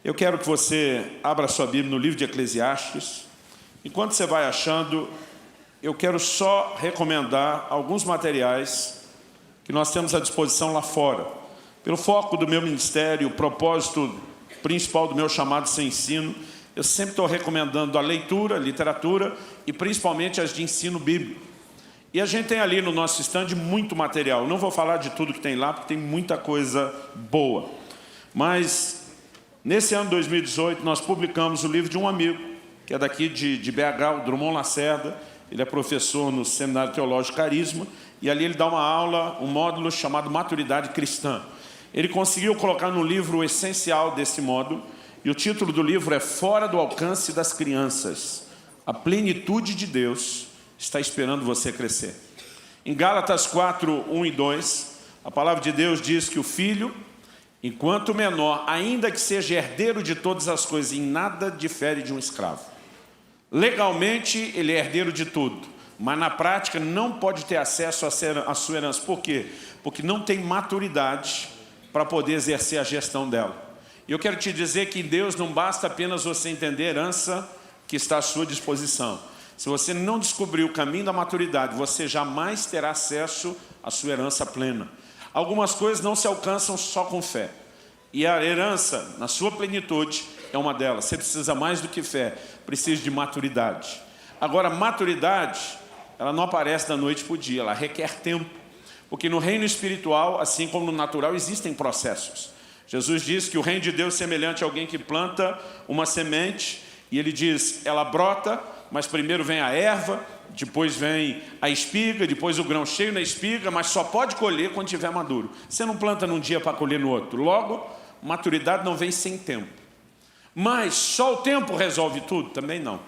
Eu quero que você abra sua Bíblia no livro de Eclesiastes. Enquanto você vai achando, eu quero só recomendar alguns materiais que nós temos à disposição lá fora. Pelo foco do meu ministério, o propósito principal do meu chamado sem ensino, eu sempre estou recomendando a leitura, literatura e principalmente as de ensino bíblico. E a gente tem ali no nosso stand muito material. Não vou falar de tudo que tem lá, porque tem muita coisa boa. Mas nesse ano 2018 nós publicamos o livro de um amigo, que é daqui de BH, o Drummond Lacerda. Ele é professor no Seminário Teológico Carisma, e ali ele dá uma aula, um módulo chamado Maturidade Cristã. Ele conseguiu colocar no livro o essencial desse módulo, e o título do livro é Fora do Alcance das Crianças. A plenitude de Deus está esperando você crescer. Em Gálatas 4, 1 e 2, a palavra de Deus diz que o filho, enquanto menor, ainda que seja herdeiro de todas as coisas, em nada difere de um escravo. Legalmente, ele é herdeiro de tudo, mas na prática não pode ter acesso à sua herança. Por quê? Porque não tem maturidade para poder exercer a gestão dela. E eu quero te dizer que em Deus não basta apenas você entender a herança que está à sua disposição. Se você não descobrir o caminho da maturidade, você jamais terá acesso à sua herança plena. Algumas coisas não se alcançam só com fé. E a herança, na sua plenitude, é uma delas. Você precisa mais do que fé, precisa de maturidade. Agora, maturidade, ela não aparece da noite para o dia, ela requer tempo. Porque no reino espiritual, assim como no natural, existem processos. Jesus diz que o reino de Deus é semelhante a alguém que planta uma semente, e ele diz, ela brota, mas primeiro vem a erva, depois vem a espiga, depois o grão cheio na espiga, mas só pode colher quando estiver maduro. Você não planta num dia para colher no outro. Logo, maturidade não vem sem tempo. Mas só o tempo resolve tudo? Também não.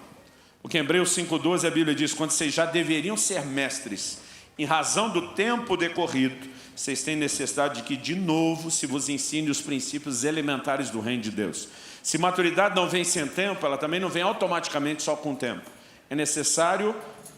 Porque em Hebreus 5,12 a Bíblia diz, quando vocês já deveriam ser mestres, em razão do tempo decorrido, vocês têm necessidade de que, de novo, se vos ensine os princípios elementares do reino de Deus. Se maturidade não vem sem tempo, ela também não vem automaticamente só com o tempo. É necessário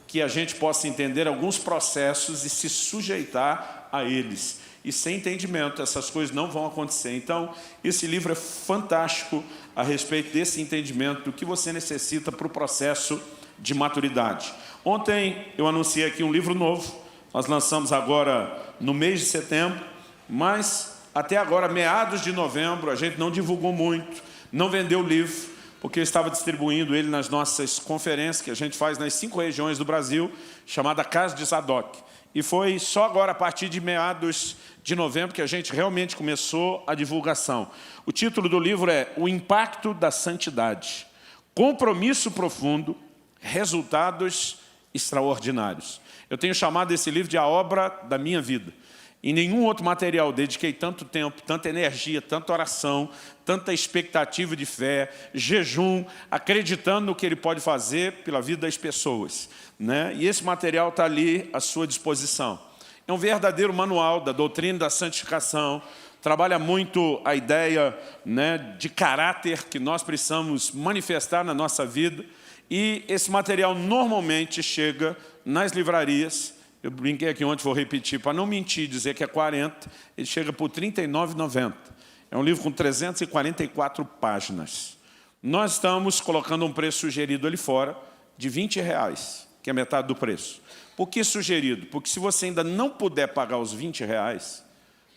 que a gente possa entender alguns processos e se sujeitar a eles. E sem entendimento, essas coisas não vão acontecer. Então, esse livro é fantástico a respeito desse entendimento do que você necessita para o processo de maturidade. Ontem eu anunciei aqui um livro novo. Nós lançamos agora no mês de setembro, mas até agora, meados de novembro, a gente não divulgou muito, não vendeu o livro, porque eu estava distribuindo ele nas nossas conferências que a gente faz nas 5 regiões do Brasil, chamada Casa de Zadok. E foi só agora, a partir de meados de novembro, que a gente realmente começou a divulgação. O título do livro é O Impacto da Santidade. Compromisso profundo, resultados extraordinários. Eu tenho chamado esse livro de a obra da minha vida. Em nenhum outro material dediquei tanto tempo, tanta energia, tanta oração, tanta expectativa de fé, jejum, acreditando no que ele pode fazer pela vida das pessoas, né? E esse material está ali à sua disposição. É um verdadeiro manual da doutrina da santificação, trabalha muito a ideia, né, de caráter que nós precisamos manifestar na nossa vida, e esse material normalmente chega nas livrarias. Eu brinquei aqui ontem, vou repetir, para não mentir, dizer que é 40, ele chega por R$ 39,90. É um livro com 344 páginas. Nós estamos colocando um preço sugerido ali fora de R$20, que é metade do preço. Por que sugerido? Porque se você ainda não puder pagar os R$20,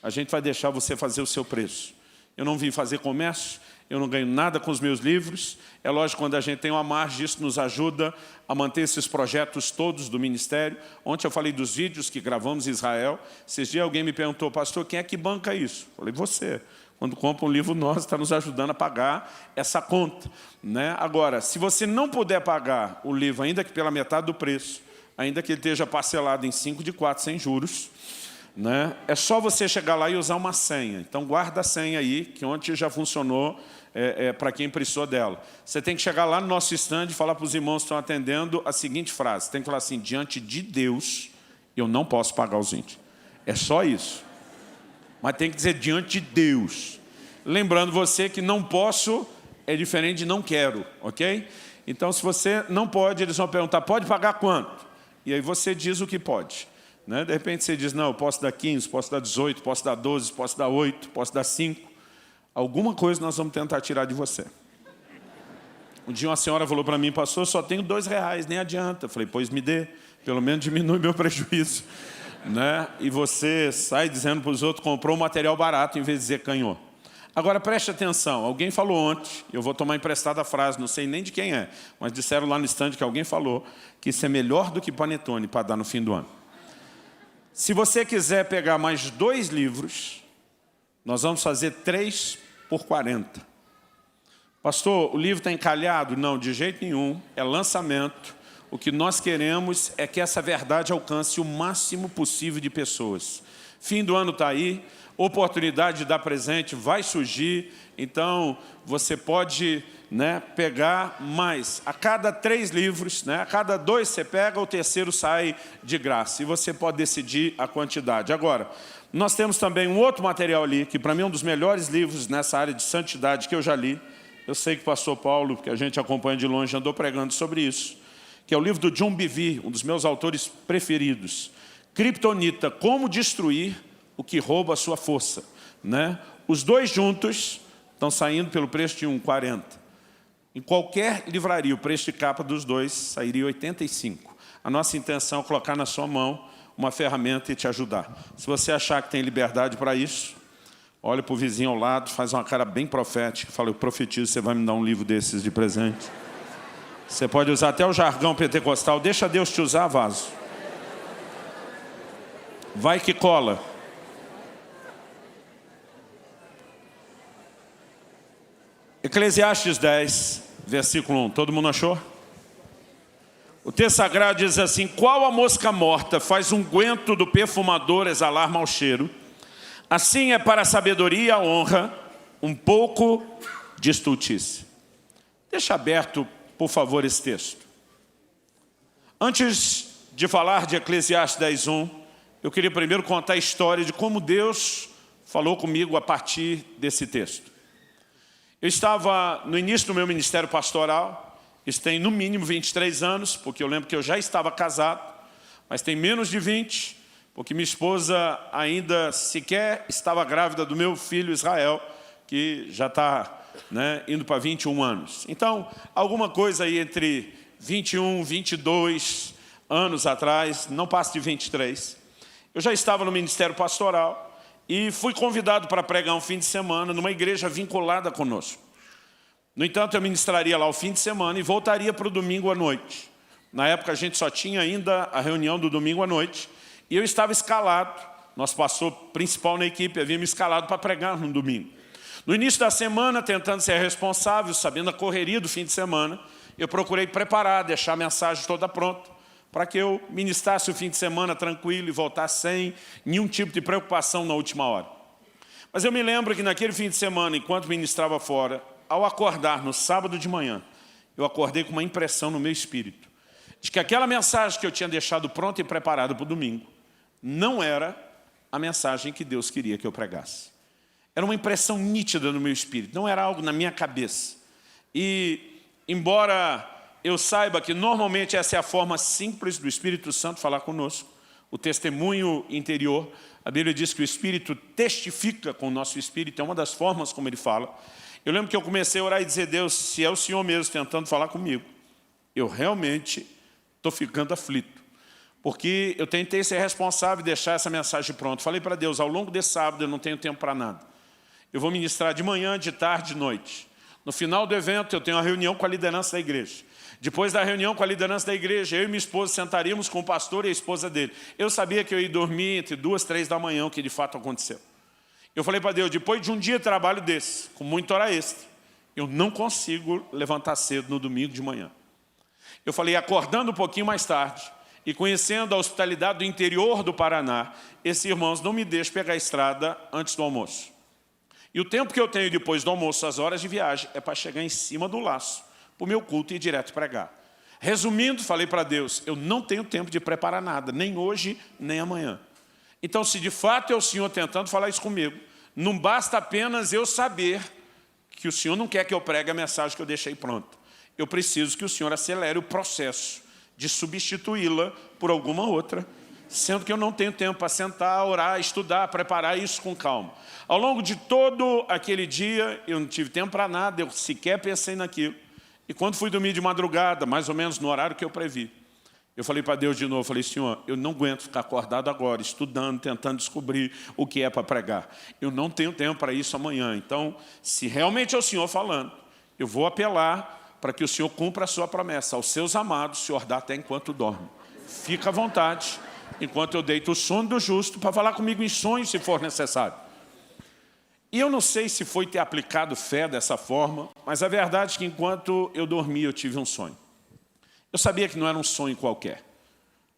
a gente vai deixar você fazer o seu preço. Eu não vim fazer comércio, eu não ganho nada com os meus livros. É lógico, quando a gente tem uma margem, isso nos ajuda a manter esses projetos todos do ministério. Ontem eu falei dos vídeos que gravamos em Israel. Esses dias alguém me perguntou, pastor, quem é que banca isso? Eu falei, você. Quando compra um livro nosso, está nos ajudando a pagar essa conta, né? Agora, se você não puder pagar o livro, ainda que pela metade do preço, ainda que ele esteja parcelado em 5 de 4 sem juros, né? É só você chegar lá e usar uma senha. Então guarda a senha aí, que ontem já funcionou para quem precisou dela. Você tem que chegar lá no nosso stand e falar para os irmãos que estão atendendo a seguinte frase. Tem que falar assim, diante de Deus, eu não posso pagar os 20. É só isso. Mas tem que dizer diante de Deus. Lembrando você que não posso é diferente de não quero, ok? Então se você não pode, eles vão perguntar, pode pagar quanto? E aí você diz o que pode. Né? De repente você diz, não, eu posso dar 15, posso dar 18, posso dar 12, posso dar 8, posso dar 5. alguma coisa nós vamos tentar tirar de você. Um dia uma senhora falou para mim, pastor, só tenho R$2, nem adianta. Eu falei, pois me dê, pelo menos diminui meu prejuízo. Né? E você sai dizendo para os outros, comprou um material barato em vez de dizer canhou. Agora preste atenção, alguém falou ontem, eu vou tomar emprestada a frase, não sei nem de quem é, mas disseram lá no estande que alguém falou que isso é melhor do que panetone para dar no fim do ano. Se você quiser pegar mais 2 livros, nós vamos fazer 3 por 40. Pastor, o livro está encalhado? Não, de jeito nenhum, é lançamento. O que nós queremos é que essa verdade alcance o máximo possível de pessoas. Fim do ano está aí, oportunidade de dar presente vai surgir, então você pode, né, pegar mais. A cada 3 livros, né, a cada 2 você pega, o terceiro sai de graça. E você pode decidir a quantidade. Agora, nós temos também um outro material ali, que para mim é um dos melhores livros nessa área de santidade que eu já li. Eu sei que o pastor Paulo, que a gente acompanha de longe, andou pregando sobre isso, que é o livro do John Bevere, um dos meus autores preferidos. Kryptonita, como destruir o que rouba a sua força. Né? Os 2 juntos estão saindo pelo preço de R$1,40. Em qualquer livraria, o preço de capa dos 2 sairia R$85. A nossa intenção é colocar na sua mão uma ferramenta e te ajudar. Se você achar que tem liberdade para isso, olha para o vizinho ao lado, faz uma cara bem profética, fala, eu profetizo, você vai me dar um livro desses de presente. Você pode usar até o jargão pentecostal, deixa Deus te usar, vaso. Vai que cola. Eclesiastes 10, versículo 1. Todo mundo achou? O texto sagrado diz assim, qual a mosca morta faz unguento do perfumador exalar mau cheiro, assim é para a sabedoria e a honra um pouco de estultice. Deixa aberto, por favor, esse texto. Antes de falar de Eclesiastes 10:1, eu queria primeiro contar a história de como Deus falou comigo a partir desse texto. Eu estava no início do meu ministério pastoral, isso tem no mínimo 23 anos, porque eu lembro que eu já estava casado, mas tem menos de 20, porque minha esposa ainda sequer estava grávida do meu filho Israel, que já está, né, indo para 21 anos. Então, alguma coisa aí entre 21, 22 anos atrás, não passa de 23. Eu já estava no ministério pastoral e fui convidado para pregar um fim de semana numa igreja vinculada conosco. No entanto, eu ministraria lá o fim de semana e voltaria para o domingo à noite. Na época, a gente só tinha ainda a reunião do domingo à noite e eu estava escalado, nosso pastor principal na equipe havia me escalado para pregar no domingo. No início da semana, tentando ser responsável, sabendo a correria do fim de semana, eu procurei preparar, deixar a mensagem toda pronta, para que eu ministrasse o fim de semana tranquilo e voltasse sem nenhum tipo de preocupação na última hora. Mas eu me lembro que naquele fim de semana, enquanto ministrava fora, ao acordar no sábado de manhã, eu acordei com uma impressão no meu espírito, de que aquela mensagem que eu tinha deixado pronta e preparada para o domingo, não era a mensagem que Deus queria que eu pregasse. Era uma impressão nítida no meu espírito, não era algo na minha cabeça. E, embora eu saiba que normalmente essa é a forma simples do Espírito Santo falar conosco, o testemunho interior, a Bíblia diz que o Espírito testifica com o nosso Espírito, é uma das formas como ele fala. Eu lembro que eu comecei a orar e dizer, Deus, se é o Senhor mesmo tentando falar comigo, eu realmente estou ficando aflito. Porque eu tentei ser responsável e deixar essa mensagem pronta. Falei para Deus, ao longo desse sábado eu não tenho tempo para nada. Eu vou ministrar de manhã, de tarde, de noite. No final do evento eu tenho uma reunião com a liderança da igreja. Depois da reunião com a liderança da igreja, eu e minha esposa sentaríamos com o pastor e a esposa dele. Eu sabia que eu ia dormir entre 2, 3 da manhã, o que de fato aconteceu. Eu falei para Deus, depois de um dia de trabalho desse, com muita hora extra, eu não consigo levantar cedo no domingo de manhã. Eu falei, acordando um pouquinho mais tarde e conhecendo a hospitalidade do interior do Paraná, esses irmãos não me deixam pegar a estrada antes do almoço. E o tempo que eu tenho depois do almoço, as horas de viagem, é para chegar em cima do laço, para o meu culto e ir direto pregar. Resumindo, falei para Deus, eu não tenho tempo de preparar nada, nem hoje, nem amanhã. Então, se de fato é o Senhor tentando falar isso comigo, não basta apenas eu saber que o Senhor não quer que eu pregue a mensagem que eu deixei pronta. Eu preciso que o Senhor acelere o processo de substituí-la por alguma outra sendo que eu não tenho tempo para sentar, orar, estudar, preparar isso com calma. Ao longo de todo aquele dia, eu não tive tempo para nada, eu sequer pensei naquilo. E quando fui dormir de madrugada, mais ou menos no horário que eu previ, eu falei para Deus de novo, falei, Senhor, eu não aguento ficar acordado agora, estudando, tentando descobrir o que é para pregar. Eu não tenho tempo para isso amanhã. Então, se realmente é o Senhor falando, eu vou apelar para que o Senhor cumpra a sua promessa. Aos seus amados, o Senhor dá até enquanto dorme. Fica à vontade, enquanto eu deito o sono do justo, para falar comigo em sonho, se for necessário. E eu não sei se foi ter aplicado fé dessa forma, mas a verdade é que enquanto eu dormia, eu tive um sonho. Eu sabia que não era um sonho qualquer.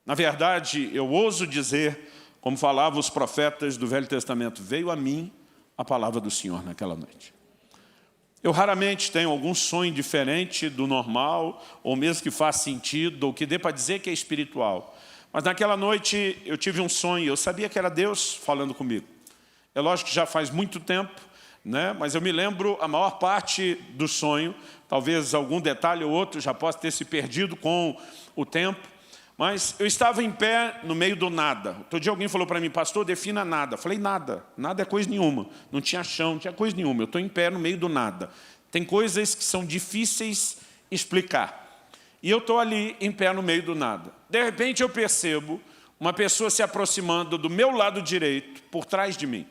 Na verdade, eu ouso dizer, como falavam os profetas do Velho Testamento, veio a mim a palavra do Senhor naquela noite. Eu raramente tenho algum sonho diferente do normal, ou mesmo que faça sentido, ou que dê para dizer que é espiritual. Mas naquela noite eu tive um sonho, eu sabia que era Deus falando comigo. É lógico que já faz muito tempo, né? Mas eu me lembro a maior parte do sonho, talvez algum detalhe ou outro já possa ter se perdido com o tempo, mas eu estava em pé no meio do nada. Outro dia alguém falou para mim, pastor, defina nada. Eu falei, nada, nada é coisa nenhuma, não tinha chão, não tinha coisa nenhuma, eu estou em pé no meio do nada. Tem coisas que são difíceis explicar. E eu estou ali em pé no meio do nada. De repente eu percebo uma pessoa se aproximando do meu lado direito, por trás de mim.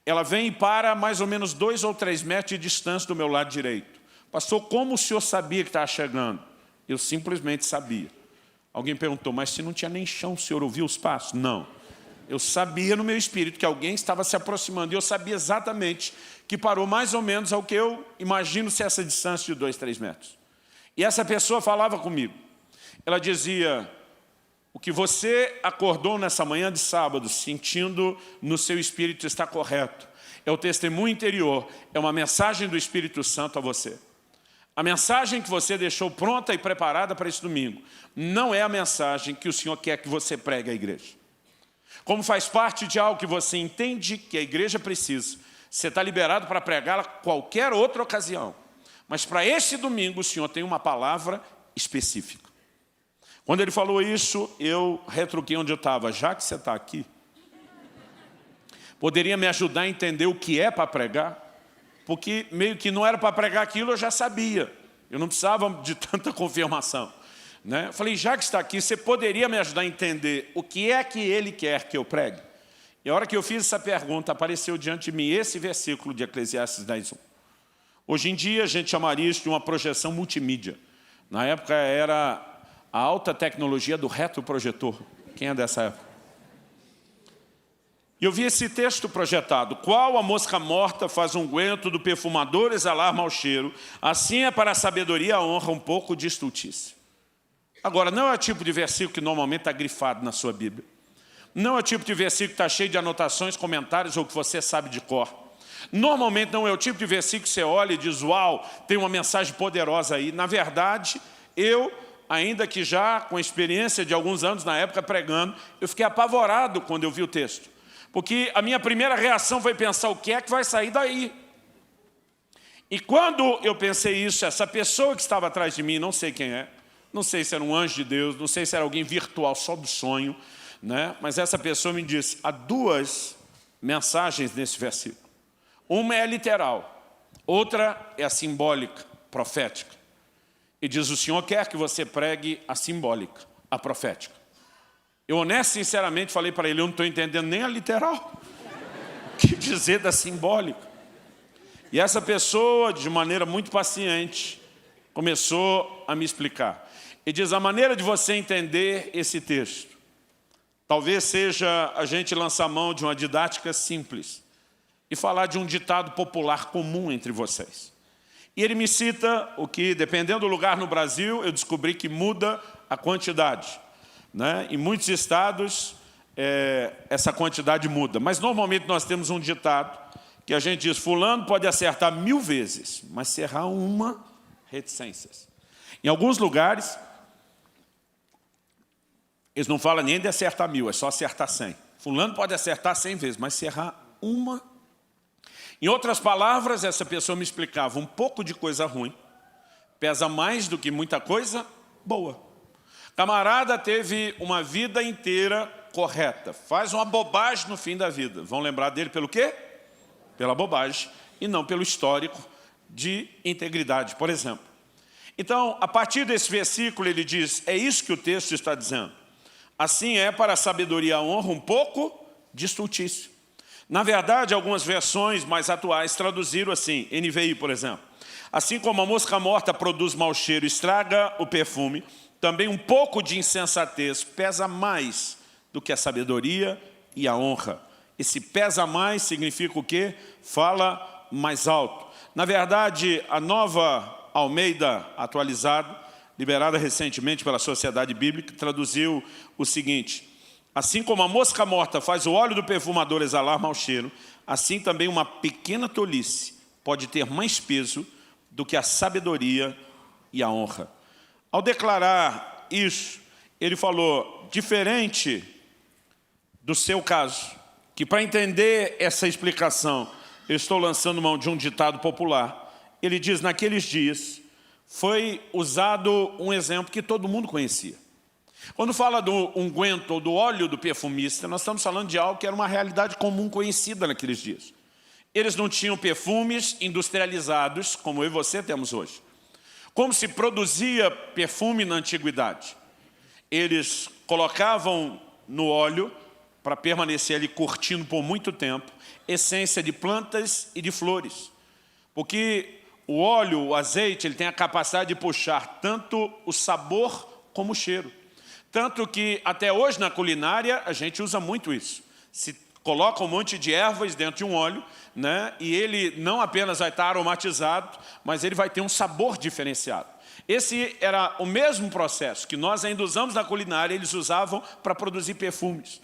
Ela vem e para a mais ou menos 2 ou 3 metros de distância do meu lado direito. Pastor, como o senhor sabia que estava chegando? Eu simplesmente sabia. Alguém perguntou, mas se não tinha nem chão, o senhor ouviu os passos? Não. Eu sabia no meu espírito que alguém estava se aproximando. E eu sabia exatamente que parou mais ou menos ao que eu imagino ser essa distância de 2, 3 metros. E essa pessoa falava comigo. Ela dizia, o que você acordou nessa manhã de sábado, sentindo no seu espírito está correto. É o testemunho interior, é uma mensagem do Espírito Santo a você. A mensagem que você deixou pronta e preparada para esse domingo, não é a mensagem que o Senhor quer que você pregue à igreja. Como faz parte de algo que você entende que a igreja precisa, você está liberado para pregá-la qualquer outra ocasião. Mas para esse domingo, o Senhor tem uma palavra específica. Quando ele falou isso, eu retruquei onde eu estava. Já que você está aqui, poderia me ajudar a entender o que é para pregar? Porque meio que não era para pregar aquilo, eu já sabia. Eu não precisava de tanta confirmação, né? Eu falei, já que está aqui, você poderia me ajudar a entender o que é que ele quer que eu pregue? E a hora que eu fiz essa pergunta, apareceu diante de mim esse versículo de Eclesiastes 10:1. Hoje em dia, a gente chamaria isso de uma projeção multimídia. Na época era a alta tecnologia do retroprojetor. Quem é dessa época? E eu vi esse texto projetado. Qual a mosca morta faz unguento do perfumador exalar mau cheiro, assim é para a sabedoria a honra um pouco de estultícia. Agora, não é o tipo de versículo que normalmente está grifado na sua Bíblia. Não é o tipo de versículo que está cheio de anotações, comentários ou que você sabe de cor. Normalmente não é o tipo de versículo que você olha e diz, uau, tem uma mensagem poderosa aí. Na verdade, ainda que já com a experiência de alguns anos na época pregando, eu fiquei apavorado quando eu vi o texto. Porque a minha primeira reação foi pensar, o que é que vai sair daí? E quando eu pensei isso, essa pessoa que estava atrás de mim, não sei quem é, não sei se era um anjo de Deus, não sei se era alguém virtual só do sonho, né? Mas essa pessoa me disse, há 2 mensagens nesse versículo. Uma é a literal, outra é a simbólica, profética. E diz, o Senhor quer que você pregue a simbólica, a profética. Eu honesto e sinceramente falei para ele, eu não estou entendendo nem a literal. O que dizer da simbólica? E essa pessoa, de maneira muito paciente, começou a me explicar. E diz, a maneira de você entender esse texto, talvez seja a gente lançar mão de uma didática simples e falar de um ditado popular comum entre vocês. E ele me cita o que, dependendo do lugar no Brasil, eu descobri que muda a quantidade, né? Em muitos estados, essa quantidade muda. Mas normalmente nós temos um ditado que a gente diz, fulano pode acertar 1000 vezes, mas se errar uma, reticências. Em alguns lugares, eles não falam nem de acertar 1000, é só acertar 100. Fulano pode acertar 100 vezes, mas se errar uma. Em outras palavras, essa pessoa me explicava, um pouco de coisa ruim pesa mais do que muita coisa boa. Camarada teve uma vida inteira correta, faz uma bobagem no fim da vida, vão lembrar dele pelo quê? Pela bobagem e não pelo histórico de integridade, por exemplo. Então, a partir desse versículo, ele diz, é isso que o texto está dizendo. Assim é para a sabedoria e a honra um pouco de estultício. Na verdade, algumas versões mais atuais traduziram assim, NVI, por exemplo. Assim como a mosca morta produz mau cheiro e estraga o perfume, também um pouco de insensatez pesa mais do que a sabedoria e a honra. Esse pesa mais significa o quê? Fala mais alto. Na verdade, a Nova Almeida atualizada, liberada recentemente pela Sociedade Bíblica, traduziu o seguinte: assim como a mosca morta faz o óleo do perfumador exalar mau cheiro, assim também uma pequena tolice pode ter mais peso do que a sabedoria e a honra. Ao declarar isso, ele falou, diferente do seu caso, que para entender essa explicação, eu estou lançando mão de um ditado popular. Ele diz, naqueles dias, foi usado um exemplo que todo mundo conhecia. Quando fala do unguento ou do óleo do perfumista, nós estamos falando de algo que era uma realidade comum conhecida naqueles dias. Eles não tinham perfumes industrializados, como eu e você temos hoje. Como se produzia perfume na antiguidade? Eles colocavam no óleo, para permanecer ali curtindo por muito tempo, essência de plantas e de flores. Porque o óleo, o azeite, ele tem a capacidade de puxar tanto o sabor como o cheiro. Tanto que até hoje na culinária a gente usa muito isso. Se coloca um monte de ervas dentro de um óleo, né, e ele não apenas vai estar aromatizado, mas ele vai ter um sabor diferenciado. Esse era o mesmo processo que nós ainda usamos na culinária, eles usavam para produzir perfumes.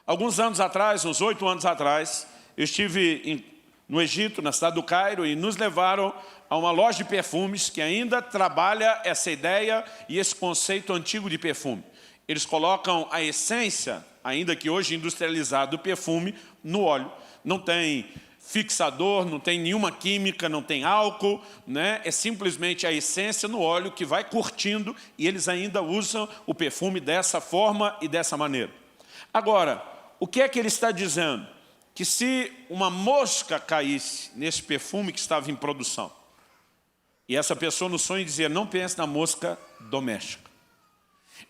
Alguns anos atrás, uns 8 anos atrás, eu estive no Egito, na cidade do Cairo, e nos levaram a uma loja de perfumes que ainda trabalha essa ideia e esse conceito antigo de perfume. Eles colocam a essência, ainda que hoje industrializado, do perfume no óleo. Não tem fixador, não tem nenhuma química, não tem álcool, né? É simplesmente a essência no óleo que vai curtindo e eles ainda usam o perfume dessa forma e dessa maneira. Agora, o que é que ele está dizendo? Que se uma mosca caísse nesse perfume que estava em produção, e essa pessoa no sonho dizia, não pense na mosca doméstica.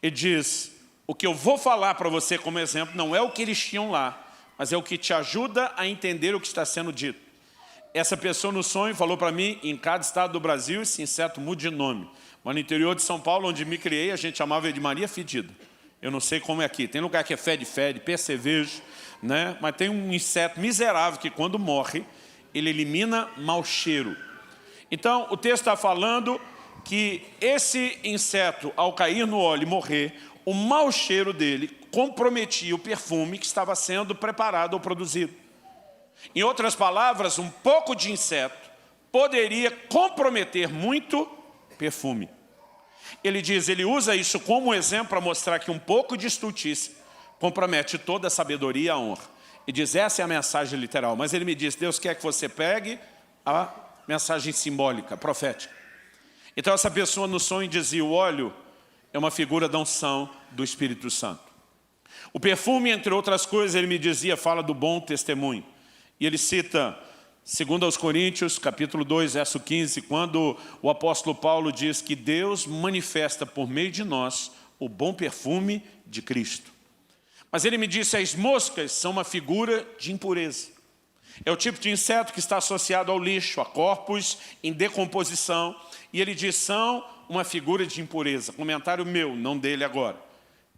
Ele diz, o que eu vou falar para você como exemplo não é o que eles tinham lá, mas é o que te ajuda a entender o que está sendo dito. Essa pessoa no sonho falou para mim, em cada estado do Brasil, esse inseto muda de nome. Mas no interior de São Paulo, onde me criei, a gente chamava ele de Maria Fedida. Eu não sei como é aqui. Tem lugar que é fede, percevejo, né? Mas tem um inseto miserável que quando morre, ele elimina mau cheiro. Então, o texto está falando que esse inseto, ao cair no óleo e morrer, o mau cheiro dele comprometia o perfume que estava sendo preparado ou produzido. Em outras palavras, um pouco de inseto poderia comprometer muito perfume. Ele diz, ele usa isso como exemplo para mostrar que um pouco de estultícia compromete toda a sabedoria e a honra. E diz, essa é a mensagem literal. Mas ele me diz, Deus quer que você pegue a mensagem simbólica, profética. Então essa pessoa no sonho dizia, o óleo é uma figura da unção do Espírito Santo. O perfume, entre outras coisas, ele me dizia, fala do bom testemunho. E ele cita, segundo aos Coríntios, capítulo 2, verso 15, quando o apóstolo Paulo diz que Deus manifesta por meio de nós o bom perfume de Cristo. Mas ele me disse, as moscas são uma figura de impureza. É o tipo de inseto que está associado ao lixo, a corpos em decomposição. E ele diz, são uma figura de impureza. Comentário meu, não dele agora.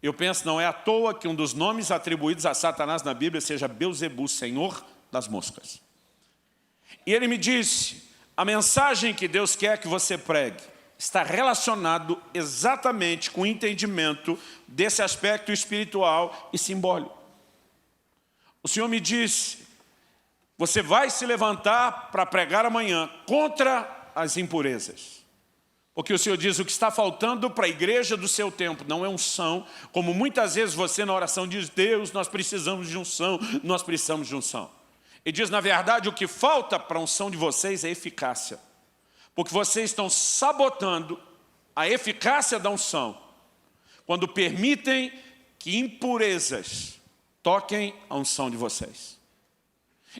Eu penso, não é à toa que um dos nomes atribuídos a Satanás na Bíblia seja Belzebu, Senhor das moscas. E ele me disse, a mensagem que Deus quer que você pregue está relacionado exatamente com o entendimento desse aspecto espiritual e simbólico. O Senhor me disse, você vai se levantar para pregar amanhã contra as impurezas. Porque o Senhor diz, o que está faltando para a igreja do seu tempo não é unção, como muitas vezes você na oração diz, Deus, nós precisamos de unção, nós precisamos de unção. Ele diz, na verdade, o que falta para a unção de vocês é eficácia. Porque vocês estão sabotando a eficácia da unção quando permitem que impurezas toquem a unção de vocês.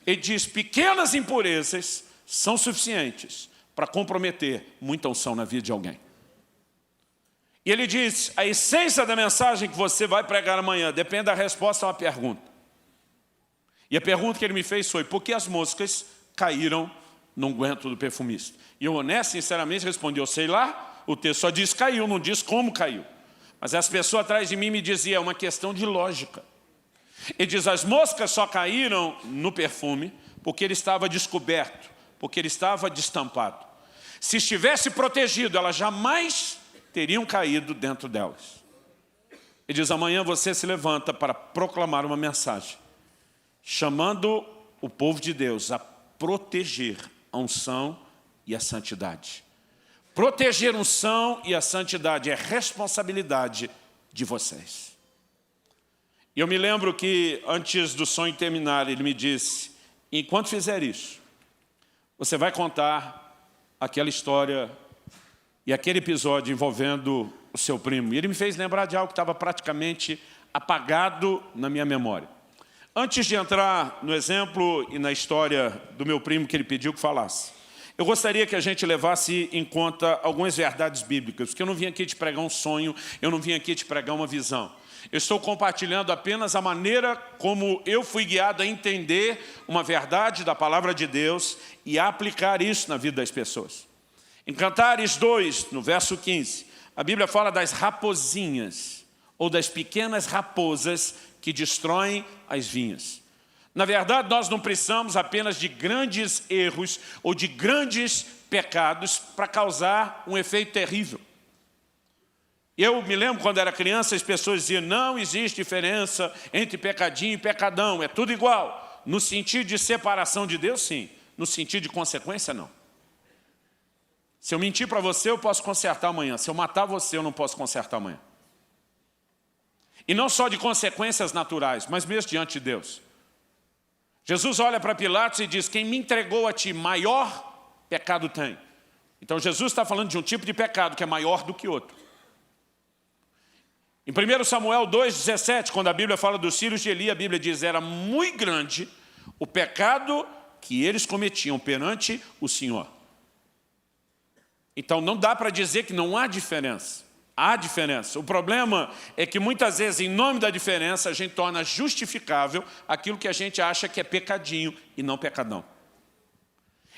Ele diz, pequenas impurezas são suficientes para comprometer muita unção na vida de alguém. E ele diz, a essência da mensagem que você vai pregar amanhã depende da resposta a uma pergunta. E a pergunta que ele me fez foi, por que as moscas caíram no unguento do perfumista? E eu, honesto, sinceramente, respondi, eu sei lá, o texto só diz caiu, não diz como caiu. Mas as pessoas atrás de mim me diziam, é uma questão de lógica. Ele diz, as moscas só caíram no perfume porque ele estava descoberto, porque ele estava destampado. Se estivesse protegido, elas jamais teriam caído dentro delas. Ele diz, amanhã você se levanta para proclamar uma mensagem, chamando o povo de Deus a proteger a unção e a santidade. Proteger a unção e a santidade é responsabilidade de vocês. E eu me lembro que, antes do sonho terminar, ele me disse, enquanto fizer isso, você vai contar aquela história e aquele episódio envolvendo o seu primo. E ele me fez lembrar de algo que estava praticamente apagado na minha memória. Antes de entrar no exemplo e na história do meu primo que ele pediu que falasse, eu gostaria que a gente levasse em conta algumas verdades bíblicas, porque eu não vim aqui te pregar um sonho, eu não vim aqui te pregar uma visão. Eu estou compartilhando apenas a maneira como eu fui guiado a entender uma verdade da palavra de Deus e a aplicar isso na vida das pessoas. Em Cantares 2, no verso 15, a Bíblia fala das raposinhas, ou das pequenas raposas que destroem as vinhas. Na verdade, nós não precisamos apenas de grandes erros ou de grandes pecados para causar um efeito terrível. Eu me lembro quando era criança, as pessoas diziam, não existe diferença entre pecadinho e pecadão, é tudo igual. No sentido de separação de Deus, sim. No sentido de consequência, não. Se eu mentir para você, eu posso consertar amanhã. Se eu matar você, eu não posso consertar amanhã. E não só de consequências naturais, mas mesmo diante de Deus. Jesus olha para Pilatos e diz, quem me entregou a ti, maior pecado tem. Então Jesus está falando de um tipo de pecado que é maior do que outro. Em 1 Samuel 2,17, quando a Bíblia fala dos filhos de Eli, a Bíblia diz, era muito grande o pecado que eles cometiam perante o Senhor. Então não dá para dizer que não há diferença. Há diferença. O problema é que muitas vezes, em nome da diferença, a gente torna justificável aquilo que a gente acha que é pecadinho e não pecadão.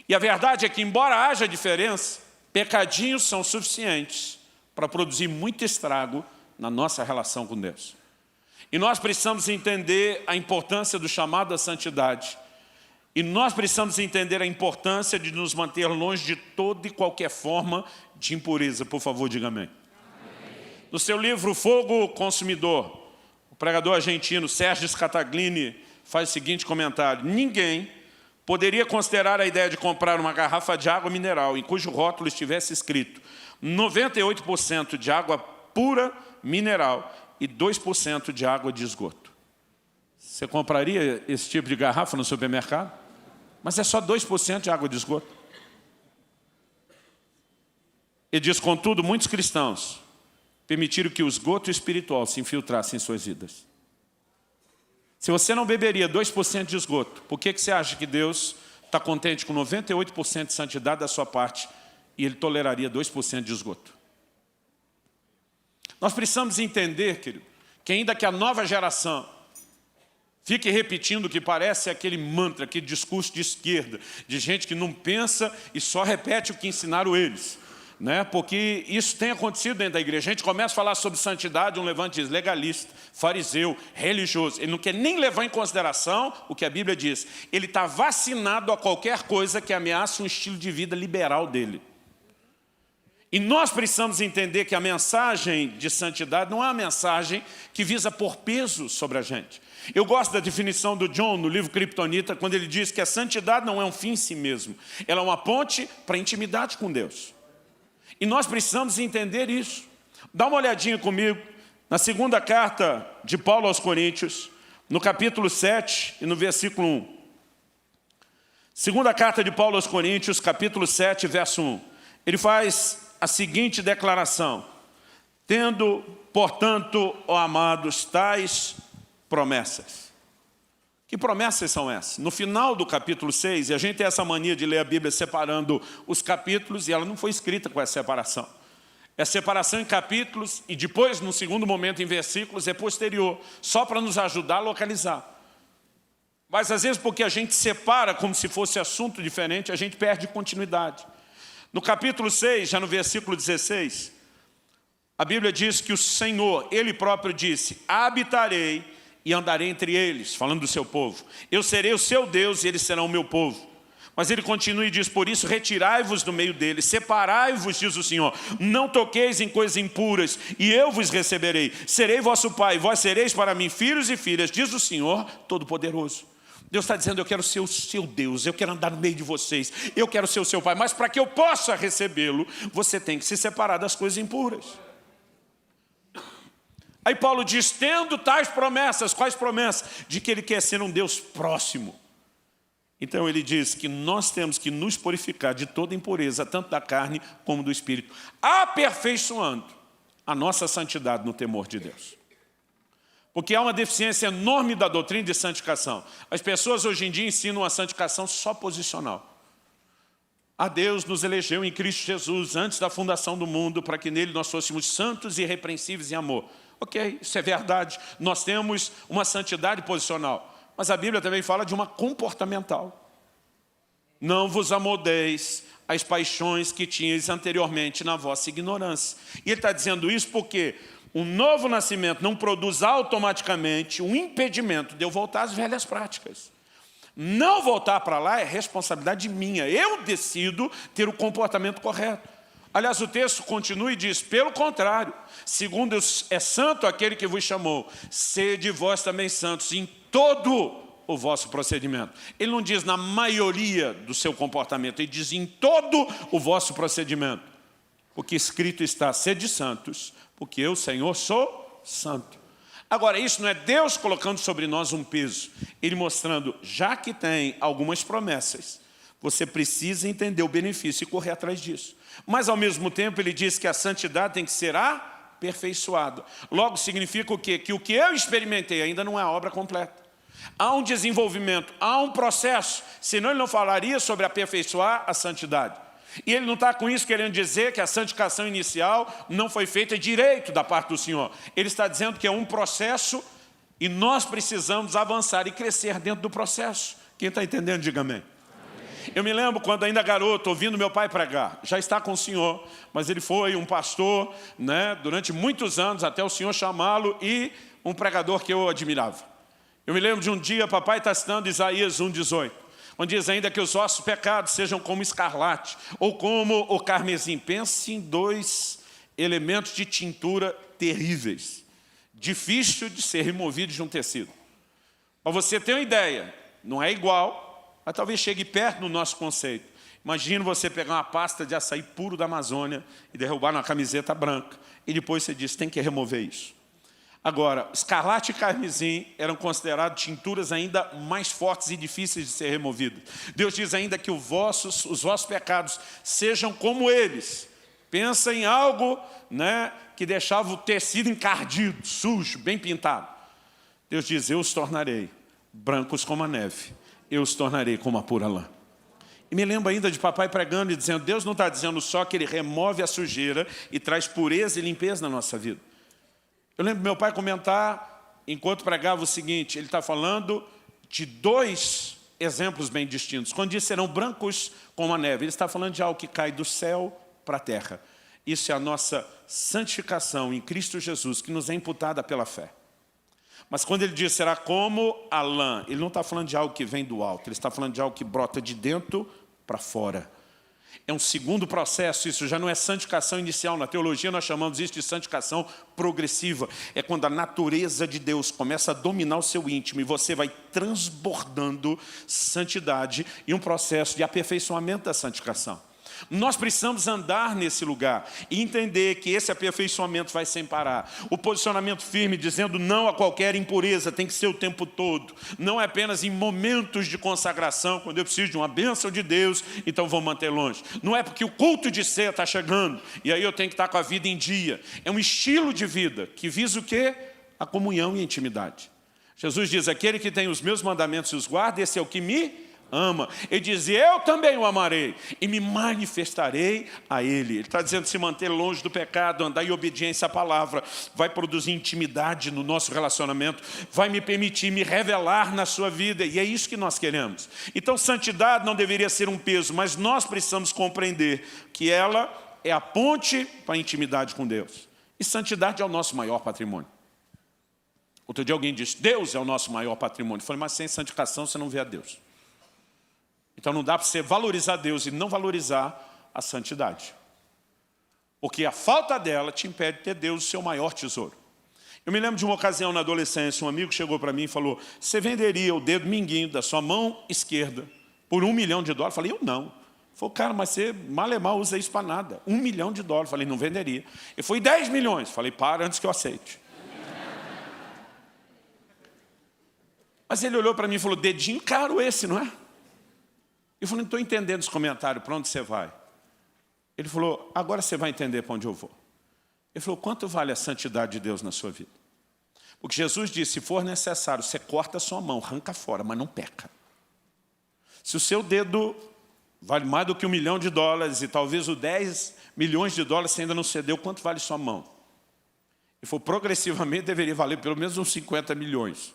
E a verdade é que, embora haja diferença, pecadinhos são suficientes para produzir muito estrago na nossa relação com Deus. E nós precisamos entender a importância do chamado à santidade. E nós precisamos entender a importância de nos manter longe de toda e qualquer forma de impureza. Por favor, diga amém. No seu livro Fogo Consumidor, o pregador argentino Sérgio Scataglini faz o seguinte comentário. Ninguém poderia considerar a ideia de comprar uma garrafa de água mineral em cujo rótulo estivesse escrito 98% de água pura mineral e 2% de água de esgoto. Você compraria esse tipo de garrafa no supermercado? Mas é só 2% de água de esgoto. Ele diz, contudo, muitos cristãos permitiram que o esgoto espiritual se infiltrasse em suas vidas. Se você não beberia 2% de esgoto, por que você acha que Deus está contente com 98% de santidade da sua parte e Ele toleraria 2% de esgoto? Nós precisamos entender, querido, que ainda que a nova geração fique repetindo o que parece aquele mantra, aquele discurso de esquerda, de gente que não pensa e só repete o que ensinaram eles. Porque isso tem acontecido dentro da igreja. A gente começa a falar sobre santidade, um levante diz legalista, fariseu, religioso. Ele não quer nem levar em consideração o que a Bíblia diz. Ele está vacinado a qualquer coisa que ameace um estilo de vida liberal dele. E nós precisamos entender que a mensagem de santidade não é uma mensagem que visa pôr peso sobre a gente. Eu gosto da definição do John no livro Kryptonita, quando ele diz que a santidade não é um fim em si mesmo. Ela é uma ponte para a intimidade com Deus. E nós precisamos entender isso. Dá uma olhadinha comigo na segunda carta de Paulo aos Coríntios, no capítulo 7 e no versículo 1. Segunda carta de Paulo aos Coríntios, capítulo 7, verso 1. Ele faz a seguinte declaração. Tendo, portanto, ó amados, tais promessas. Que promessas são essas? No final do capítulo 6, e a gente tem essa mania de ler a Bíblia separando os capítulos, e ela não foi escrita com essa separação. Essa separação em capítulos e depois, no segundo momento, em versículos, é posterior, só para nos ajudar a localizar. Mas às vezes porque a gente separa como se fosse assunto diferente, a gente perde continuidade. No capítulo 6, já no versículo 16, a Bíblia diz que o Senhor, Ele próprio disse, habitarei e andarei entre eles, falando do seu povo. Eu serei o seu Deus e eles serão o meu povo. Mas ele continua e diz, por isso retirai-vos do meio deles, separai-vos, diz o Senhor, não toqueis em coisas impuras, e eu vos receberei. Serei vosso pai, vós sereis para mim filhos e filhas, diz o Senhor Todo-Poderoso. Deus está dizendo, eu quero ser o seu Deus, eu quero andar no meio de vocês, eu quero ser o seu pai, mas para que eu possa recebê-lo, você tem que se separar das coisas impuras. Aí Paulo diz, tendo tais promessas, quais promessas? De que ele quer ser um Deus próximo. Então ele diz que nós temos que nos purificar de toda impureza, tanto da carne como do espírito, aperfeiçoando a nossa santidade no temor de Deus. Porque há uma deficiência enorme da doutrina de santificação. As pessoas hoje em dia ensinam a santificação só posicional. A Deus nos elegeu em Cristo Jesus antes da fundação do mundo para que nele nós fôssemos santos e irrepreensíveis em amor. Ok, isso é verdade. Nós temos uma santidade posicional. Mas a Bíblia também fala de uma comportamental. Não vos amoldeis às paixões que tinhais anteriormente na vossa ignorância. E ele está dizendo isso porque um novo nascimento não produz automaticamente um impedimento de eu voltar às velhas práticas. Não voltar para lá é responsabilidade minha. Eu decido ter o comportamento correto. Aliás, o texto continua e diz, pelo contrário, segundo é santo aquele que vos chamou, sede vós também santos em todo o vosso procedimento. Ele não diz na maioria do seu comportamento, ele diz em todo o vosso procedimento. Porque escrito está, sede santos, porque eu, Senhor, sou santo. Agora, isso não é Deus colocando sobre nós um peso, Ele mostrando, já que tem algumas promessas, você precisa entender o benefício e correr atrás disso. Mas, ao mesmo tempo, ele diz que a santidade tem que ser aperfeiçoada. Logo, significa o quê? Que o que eu experimentei ainda não é a obra completa. Há um desenvolvimento, há um processo, senão ele não falaria sobre aperfeiçoar a santidade. E ele não está com isso querendo dizer que a santificação inicial não foi feita direito da parte do Senhor. Ele está dizendo que é um processo e nós precisamos avançar e crescer dentro do processo. Quem está entendendo, diga amém. Eu me lembro quando ainda garoto, ouvindo meu pai pregar, já está com o Senhor, mas ele foi um pastor, né, durante muitos anos, até o Senhor chamá-lo, e um pregador que eu admirava. Eu me lembro de um dia, papai está citando Isaías 1,18, onde diz ainda que os vossos pecados sejam como escarlate, ou como o carmesim. Pense em dois elementos de tintura terríveis, difícil de ser removido de um tecido. Para você ter uma ideia, não é igual, mas talvez chegue perto do nosso conceito. Imagina você pegar uma pasta de açaí puro da Amazônia e derrubar numa camiseta branca. E depois você diz, tem que remover isso. Agora, escarlate e carmesim eram considerados tinturas ainda mais fortes e difíceis de ser removidas. Deus diz ainda que os vossos pecados sejam como eles. Pensa em algo, né, que deixava o tecido encardido, sujo, bem pintado. Deus diz, eu os tornarei brancos como a neve. Eu os tornarei como a pura lã. E me lembro ainda de papai pregando e dizendo, Deus não está dizendo só que Ele remove a sujeira e traz pureza e limpeza na nossa vida. Eu lembro meu pai comentar, enquanto pregava, o seguinte, ele está falando de dois exemplos bem distintos. Quando diz serão brancos como a neve, ele está falando de algo que cai do céu para a terra. Isso é a nossa santificação em Cristo Jesus, que nos é imputada pela fé. Mas quando ele diz será como a lã, ele não está falando de algo que vem do alto, ele está falando de algo que brota de dentro para fora. É um segundo processo, isso já não é santificação inicial. Na teologia nós chamamos isso de santificação progressiva. É quando a natureza de Deus começa a dominar o seu íntimo e você vai transbordando santidade e um processo de aperfeiçoamento da santificação. Nós precisamos andar nesse lugar e entender que esse aperfeiçoamento vai sem parar. O posicionamento firme, dizendo não a qualquer impureza, tem que ser o tempo todo. Não é apenas em momentos de consagração, quando eu preciso de uma bênção de Deus, então vou manter longe. Não é porque o culto de ceia está chegando, e aí eu tenho que estar com a vida em dia. É um estilo de vida que visa o quê? A comunhão e a intimidade. Jesus diz, aquele que tem os meus mandamentos e os guarda, esse é o que me ama. Ele diz, eu também o amarei e me manifestarei a ele. Ele está dizendo, se manter longe do pecado, andar em obediência à palavra, vai produzir intimidade no nosso relacionamento, vai me permitir me revelar na sua vida, e é isso que nós queremos. Então, santidade não deveria ser um peso, mas nós precisamos compreender que ela é a ponte para a intimidade com Deus. E santidade é o nosso maior patrimônio. Outro dia alguém disse, Deus é o nosso maior patrimônio. Eu falei, mas sem santificação você não vê a Deus. Então não dá para você valorizar Deus e não valorizar a santidade. Porque a falta dela te impede de ter Deus o seu maior tesouro. Eu me lembro de uma ocasião na adolescência, um amigo chegou para mim e falou, você venderia o dedo mindinho da sua mão esquerda por $1 milhão? Eu falei, eu não. Ele falou, cara, mas você mal usa isso para nada. $1 milhão. Eu falei, não venderia. Ele foi 10 milhões. Eu falei, para antes que eu aceite. Mas ele olhou para mim e falou, dedinho caro esse, não é? Eu falei, não estou entendendo esse comentário, para onde você vai? Ele falou, agora você vai entender para onde eu vou. Ele falou, quanto vale a santidade de Deus na sua vida? Porque Jesus disse, se for necessário, você corta a sua mão, arranca fora, mas não peca. Se o seu dedo vale mais do que $1 milhão e talvez os 10 milhões de dólares você ainda não cedeu, quanto vale sua mão? Ele falou, progressivamente deveria valer pelo menos uns 50 milhões.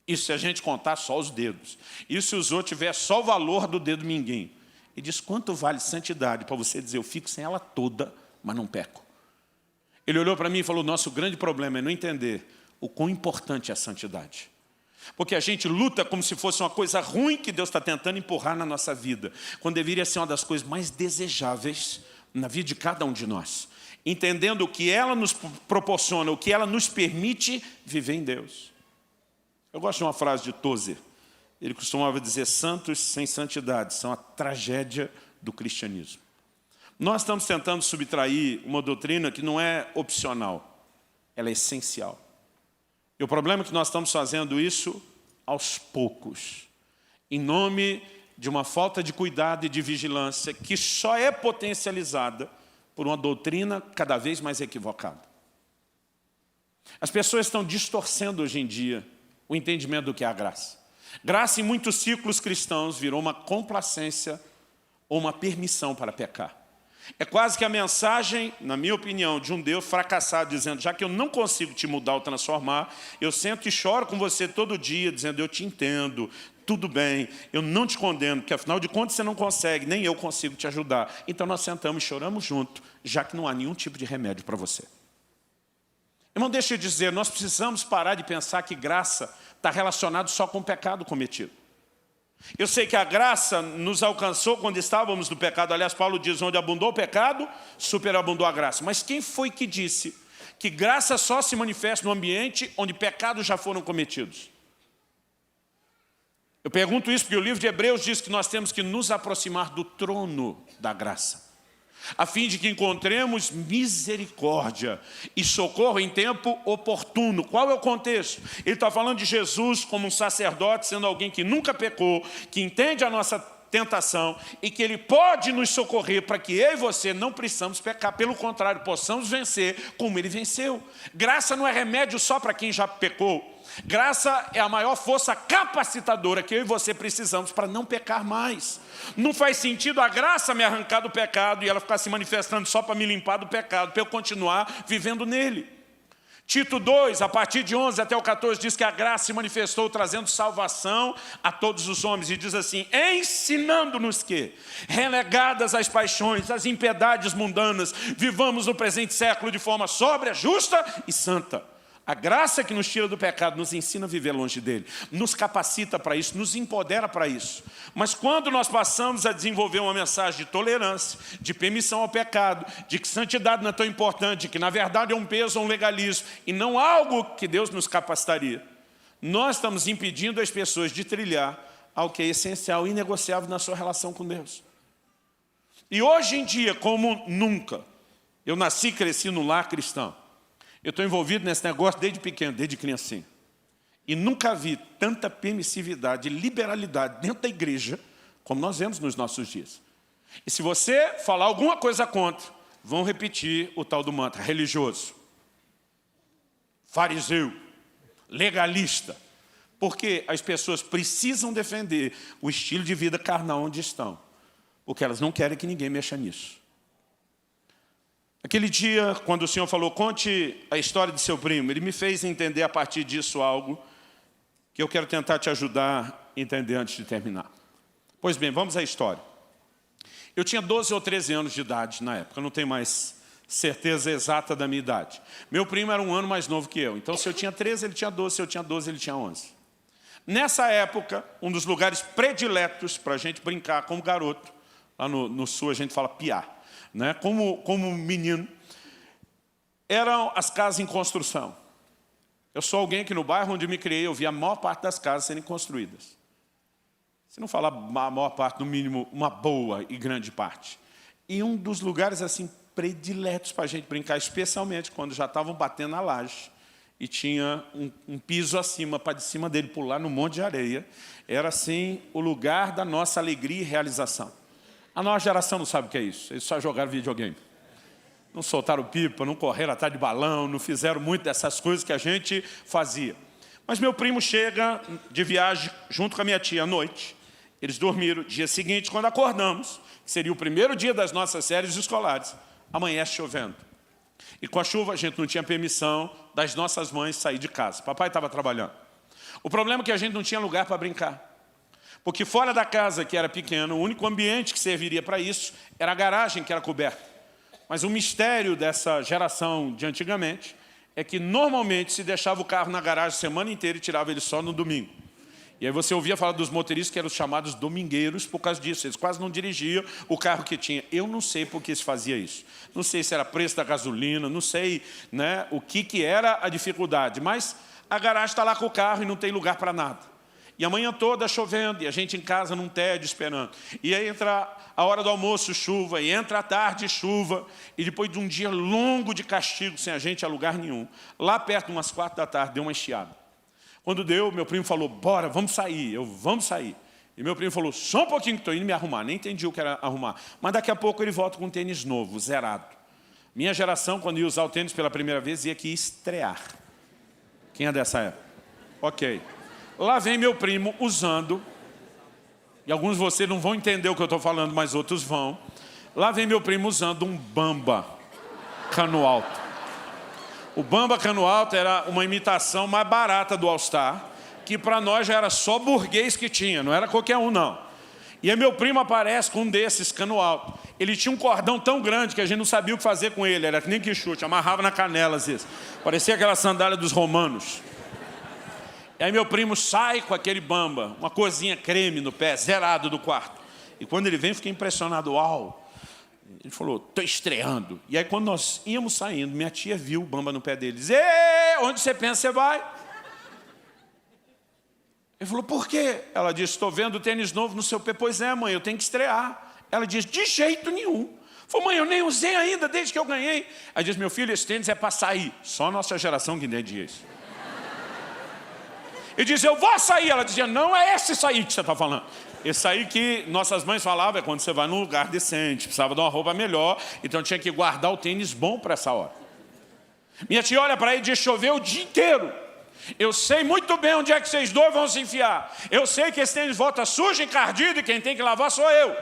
Isso se a gente contar só os dedos. E se os outros tiver só o valor do dedo mindinho. Ele diz, quanto vale santidade para você dizer, eu fico sem ela toda, mas não peco. Ele olhou para mim e falou, nosso grande problema é não entender o quão importante é a santidade. Porque a gente luta como se fosse uma coisa ruim que Deus está tentando empurrar na nossa vida, quando deveria ser uma das coisas mais desejáveis na vida de cada um de nós. Entendendo o que ela nos proporciona, o que ela nos permite viver em Deus. Eu gosto de uma frase de Tozer. Ele costumava dizer, santos sem santidade são a tragédia do cristianismo. Nós estamos tentando subtrair uma doutrina que não é opcional, ela é essencial. E o problema é que nós estamos fazendo isso aos poucos, em nome de uma falta de cuidado e de vigilância que só é potencializada por uma doutrina cada vez mais equivocada. As pessoas estão distorcendo hoje em dia o entendimento do que é a graça. Graça, em muitos círculos cristãos, virou uma complacência ou uma permissão para pecar. É quase que a mensagem, na minha opinião, de um Deus fracassado, dizendo, já que eu não consigo te mudar ou transformar, eu sento e choro com você todo dia, dizendo, eu te entendo, tudo bem, eu não te condeno, porque afinal de contas você não consegue, nem eu consigo te ajudar. Então nós sentamos e choramos junto, já que não há nenhum tipo de remédio para você. Irmão, deixa eu dizer, nós precisamos parar de pensar que graça está relacionado só com o pecado cometido. Eu sei que a graça nos alcançou quando estávamos no pecado. Aliás, Paulo diz, onde abundou o pecado, superabundou a graça. Mas quem foi que disse que graça só se manifesta no ambiente onde pecados já foram cometidos? Eu pergunto isso porque o livro de Hebreus diz que nós temos que nos aproximar do trono da graça, a fim de que encontremos misericórdia e socorro em tempo oportuno. Qual é o contexto? Ele está falando de Jesus como um sacerdote, sendo alguém que nunca pecou, que entende a nossa tentação e que Ele pode nos socorrer para que eu e você não precisamos pecar. Pelo contrário, possamos vencer como Ele venceu. Graça não é remédio só para quem já pecou. Graça é a maior força capacitadora que eu e você precisamos para não pecar mais. Não faz sentido a graça me arrancar do pecado e ela ficar se manifestando só para me limpar do pecado, para eu continuar vivendo nele. Tito 2, a partir de 11 até o 14, diz que a graça se manifestou trazendo salvação a todos os homens. E diz assim, ensinando-nos que, relegadas às paixões, às impiedades mundanas, vivamos no presente século de forma sóbria, justa e santa. A graça que nos tira do pecado nos ensina a viver longe dele, nos capacita para isso, nos empodera para isso. Mas quando nós passamos a desenvolver uma mensagem de tolerância, de permissão ao pecado, de que santidade não é tão importante, que na verdade é um peso ou um legalismo, e não algo que Deus nos capacitaria, nós estamos impedindo as pessoas de trilhar algo que é essencial, inegociável na sua relação com Deus. E hoje em dia, como nunca, eu nasci e cresci no lar cristão. Eu estou envolvido nesse negócio desde pequeno, desde criancinha. E nunca vi tanta permissividade e liberalidade dentro da igreja como nós vemos nos nossos dias. E se você falar alguma coisa contra, vão repetir o tal do mantra: religioso, fariseu, legalista. Porque as pessoas precisam defender o estilo de vida carnal onde estão. Porque elas não querem que ninguém mexa nisso. Aquele dia, quando o Senhor falou, conte a história de seu primo, Ele me fez entender a partir disso algo que eu quero tentar te ajudar a entender antes de terminar. Pois bem, vamos à história. Eu tinha 12 ou 13 anos de idade na época, eu não tenho mais certeza exata da minha idade. Meu primo era um ano mais novo que eu, então se eu tinha 13, ele tinha 12, se eu tinha 12, ele tinha 11. Nessa época, um dos lugares prediletos para a gente brincar como garoto, lá no sul a gente fala piá, né? Como menino, eram as casas em construção. Eu sou alguém que no bairro onde me criei, eu vi a maior parte das casas serem construídas. Se não falar a maior parte, no mínimo, uma boa e grande parte. E um dos lugares assim prediletos para a gente brincar, especialmente quando já estavam batendo na laje e tinha um piso acima, para de cima dele pular no monte de areia, era assim o lugar da nossa alegria e realização. A nova geração não sabe o que é isso, eles só jogaram videogame. Não soltaram pipa, não correram atrás de balão, não fizeram muito dessas coisas que a gente fazia. Mas meu primo chega de viagem junto com a minha tia à noite. Eles dormiram. Dia seguinte, quando acordamos, que seria o primeiro dia das nossas séries escolares, amanhece chovendo. E com a chuva a gente não tinha permissão das nossas mães sair de casa. Papai estava trabalhando. O problema é que a gente não tinha lugar para brincar. Porque fora da casa, que era pequeno, o único ambiente que serviria para isso era a garagem, que era coberta. Mas o mistério dessa geração de antigamente é que normalmente se deixava o carro na garagem a semana inteira e tirava ele só no domingo. E aí você ouvia falar dos motoristas que eram os chamados domingueiros por causa disso. Eles quase não dirigiam o carro que tinha. Eu não sei por que se fazia isso. Não sei se era preço da gasolina, não sei, né, o que era a dificuldade. Mas a garagem está lá com o carro e não tem lugar para nada. E a manhã toda chovendo, e a gente em casa num tédio esperando. E aí entra a hora do almoço, chuva, e entra a tarde, chuva. E depois de um dia longo de castigo, sem a gente a lugar nenhum, lá perto, umas 4 da tarde, deu uma estiada. Quando deu, meu primo falou, bora, vamos sair. Vamos sair. E meu primo falou, só um pouquinho que estou indo me arrumar. Nem entendi o que era arrumar. Mas daqui a pouco ele volta com um tênis novo, zerado. Minha geração, quando ia usar o tênis pela primeira vez, ia aqui estrear. Quem é dessa época? Ok. Lá vem meu primo usando, e alguns de vocês não vão entender o que eu estou falando, mas outros vão. Lá vem meu primo usando um Bamba cano alto. O Bamba cano alto era uma imitação mais barata do All Star, que para nós já era só burguês que tinha, não era qualquer um não. E aí meu primo aparece com um desses cano alto. Ele tinha um cordão tão grande que a gente não sabia o que fazer com ele, era que nem que chute, amarrava na canela às vezes. Parecia aquela sandália dos romanos. E aí meu primo sai com aquele Bamba, uma coisinha creme no pé, zerado do quarto. E quando ele vem, eu fiquei impressionado. Uau! Ele falou, estou estreando. E aí quando nós íamos saindo, minha tia viu o Bamba no pé dele. Diz, onde você pensa que você vai? Ele falou, por quê? Ela disse, estou vendo o tênis novo no seu pé. Pois é, mãe, eu tenho que estrear. Ela disse, de jeito nenhum. Falei, mãe, eu nem usei ainda desde que eu ganhei. Aí disse, meu filho, esse tênis é para sair. Só a nossa geração que entendia isso. Ele dizia, eu vou sair. Ela dizia, não é esse sair que você está falando. Esse sair que nossas mães falavam é quando você vai num lugar decente, precisava de uma roupa melhor, então tinha que guardar o tênis bom para essa hora. Minha tia olha para ele e diz, choveu o dia inteiro. Eu sei muito bem onde é que vocês dois vão se enfiar. Eu sei que esse tênis volta sujo, encardido, e quem tem que lavar sou eu.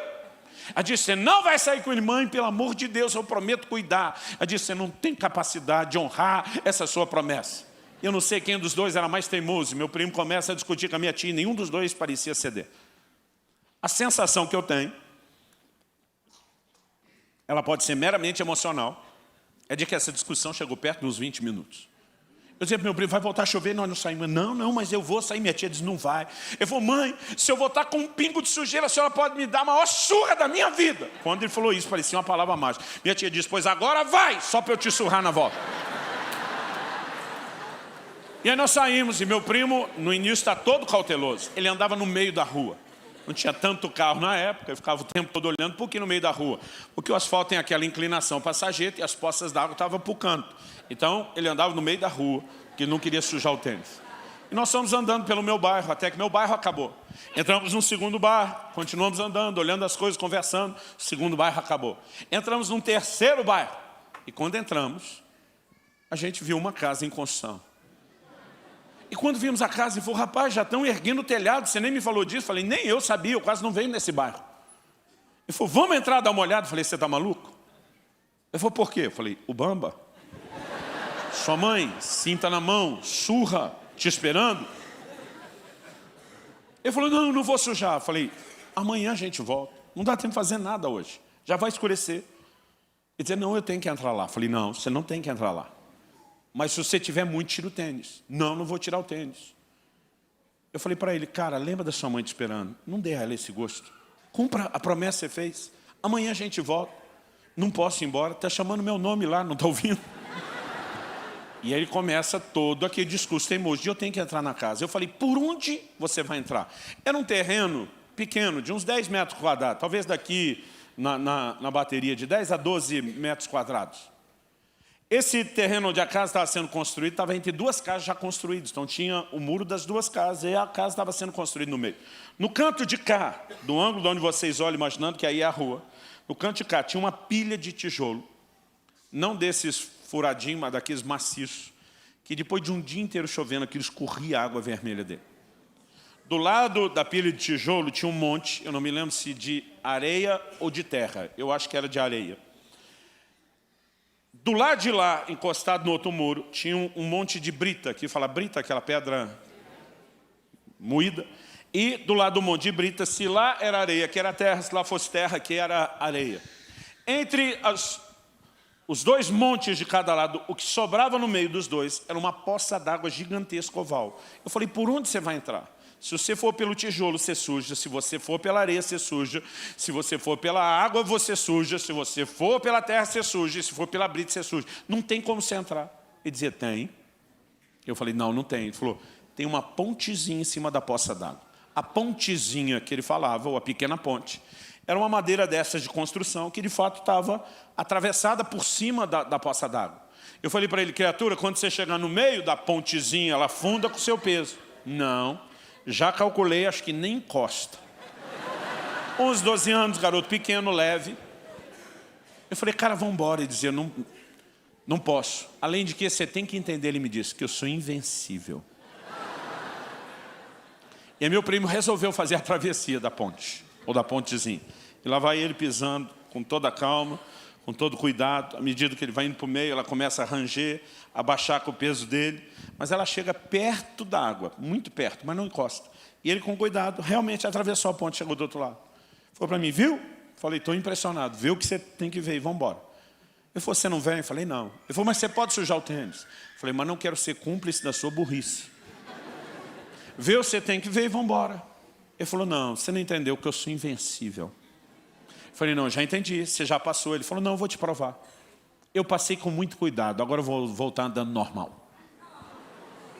Ela disse, você não vai sair com ele, mãe, pelo amor de Deus, eu prometo cuidar. Ela disse, você não tem capacidade de honrar essa sua promessa. Eu não sei quem dos dois era mais teimoso. Meu primo começa a discutir com a minha tia e nenhum dos dois parecia ceder. A sensação que eu tenho, ela pode ser meramente emocional, é de que essa discussão chegou perto dos 20 minutos. Eu dizia para meu primo, vai voltar a chover? Nós não saímos. Não, mas eu vou sair. Minha tia diz, não vai. Eu falei, mãe, se eu voltar com um pingo de sujeira, a senhora pode me dar a maior surra da minha vida. Quando ele falou isso, parecia uma palavra mágica. Minha tia disse, pois agora vai, só para eu te surrar na volta. E aí nós saímos, e meu primo, no início, está todo cauteloso. Ele andava no meio da rua. Não tinha tanto carro na época, eu ficava o tempo todo olhando, porque no meio da rua. Porque o asfalto tem aquela inclinação para a sarjeta e as poças d'água estavam para o canto. Então, ele andava no meio da rua, porque ele não queria sujar o tênis. E nós fomos andando pelo meu bairro, até que meu bairro acabou. Entramos num segundo bairro, continuamos andando, olhando as coisas, conversando. O segundo bairro acabou. Entramos num terceiro bairro. E quando entramos, a gente viu uma casa em construção. E quando vimos a casa, ele falou, rapaz, já estão erguendo o telhado, você nem me falou disso. Eu falei, nem eu sabia, eu quase não venho nesse bairro. Ele falou, vamos entrar, dar uma olhada. Eu falei, você está maluco? Ele falou, por quê? Eu falei, o Bamba. Sua mãe, cinta na mão, surra, te esperando. Ele falou, não, não vou sujar. Eu falei, amanhã a gente volta. Não dá tempo de fazer nada hoje. Já vai escurecer. Ele dizia, não, eu tenho que entrar lá. Eu falei, não, você não tem que entrar lá. Mas se você tiver muito, tira o tênis. Não, não vou tirar o tênis. Eu falei para ele, cara, lembra da sua mãe te esperando? Não dê a ela esse gosto. Cumpra a promessa que você fez. Amanhã a gente volta. Não posso ir embora. Está chamando meu nome lá, não está ouvindo? E aí ele começa todo aquele discurso teimoso de eu tenho que entrar na casa. Eu falei, por onde você vai entrar? Era um terreno pequeno, de uns 10 metros quadrados. Talvez daqui na bateria de 10 a 12 metros quadrados. Esse terreno onde a casa estava sendo construída estava entre duas casas já construídas. Então tinha o muro das duas casas e a casa estava sendo construída no meio. No canto de cá, do ângulo de onde vocês olham, imaginando que aí é a rua, no canto de cá tinha uma pilha de tijolo, não desses furadinhos, mas daqueles maciços, que depois de um dia inteiro chovendo, aquilo escorria a água vermelha dele. Do lado da pilha de tijolo tinha um monte, eu não me lembro se de areia ou de terra, eu acho que era de areia. Do lado de lá, encostado no outro muro, tinha um monte de brita, que fala brita, aquela pedra moída. E do lado do monte de brita, se lá era areia, que era terra, se lá fosse terra, que era areia. Entre os dois montes de cada lado, o que sobrava no meio dos dois era uma poça d'água gigantesca oval. Eu falei, por onde você vai entrar? Se você for pelo tijolo, você suja. Se você for pela areia, você suja. Se você for pela água, você suja. Se você for pela terra, você suja. Se for pela brita, você suja. Não tem como você entrar. Ele dizia, tem. Eu falei, não, não tem. Ele falou, tem uma pontezinha em cima da poça d'água. A pontezinha que ele falava, ou a pequena ponte, era uma madeira dessas de construção que de fato estava atravessada por cima da poça d'água. Eu falei para ele, criatura, quando você chegar no meio da pontezinha, ela afunda com o seu peso. Não. Já calculei, acho que nem encosta. 11, 12 anos, garoto pequeno, leve. Eu falei, cara, vamos embora. Ele dizia, não posso. Além de que você tem que entender, ele me disse, que eu sou invencível. E aí meu primo resolveu fazer a travessia da ponte, ou da pontezinha. E lá vai ele pisando com toda a calma, com todo cuidado. À medida que ele vai indo para o meio, ela começa a ranger, a baixar com o peso dele. Mas ela chega perto da água, muito perto, mas não encosta. E ele, com cuidado, realmente atravessou a ponte e chegou do outro lado. Falou para mim, viu? Falei, estou impressionado. Vê o que você tem que ver e vamos embora. Ele falou, você não vem? Eu falei, não. Ele falou, mas você pode sujar o tênis. Eu falei, mas não quero ser cúmplice da sua burrice. Vê o que você tem que ver e vamos embora. Ele falou, não, você não entendeu que eu sou invencível. Eu falei, não, já entendi, você já passou. Ele falou, não, eu vou te provar. Eu passei com muito cuidado, agora eu vou voltar andando normal.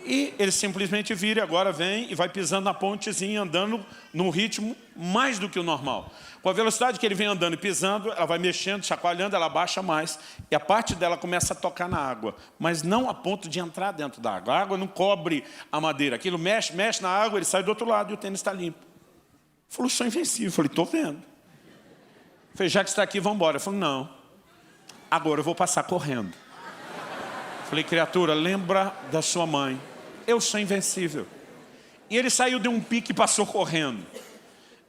E ele simplesmente vira, agora vem e vai pisando na pontezinha, andando num ritmo mais do que o normal. Com a velocidade que ele vem andando e pisando, ela vai mexendo, chacoalhando, ela baixa mais. E a parte dela começa a tocar na água, mas não a ponto de entrar dentro da água. A água não cobre a madeira. Aquilo mexe, mexe na água, ele sai do outro lado e o tênis está limpo. Ele falou, sou invencível. Eu falei, estou vendo. Eu falei, já que está aqui, vamos embora. Ele falou, não, agora eu vou passar correndo. Eu falei, criatura, lembra da sua mãe. Eu sou invencível. E ele saiu de um pique e passou correndo.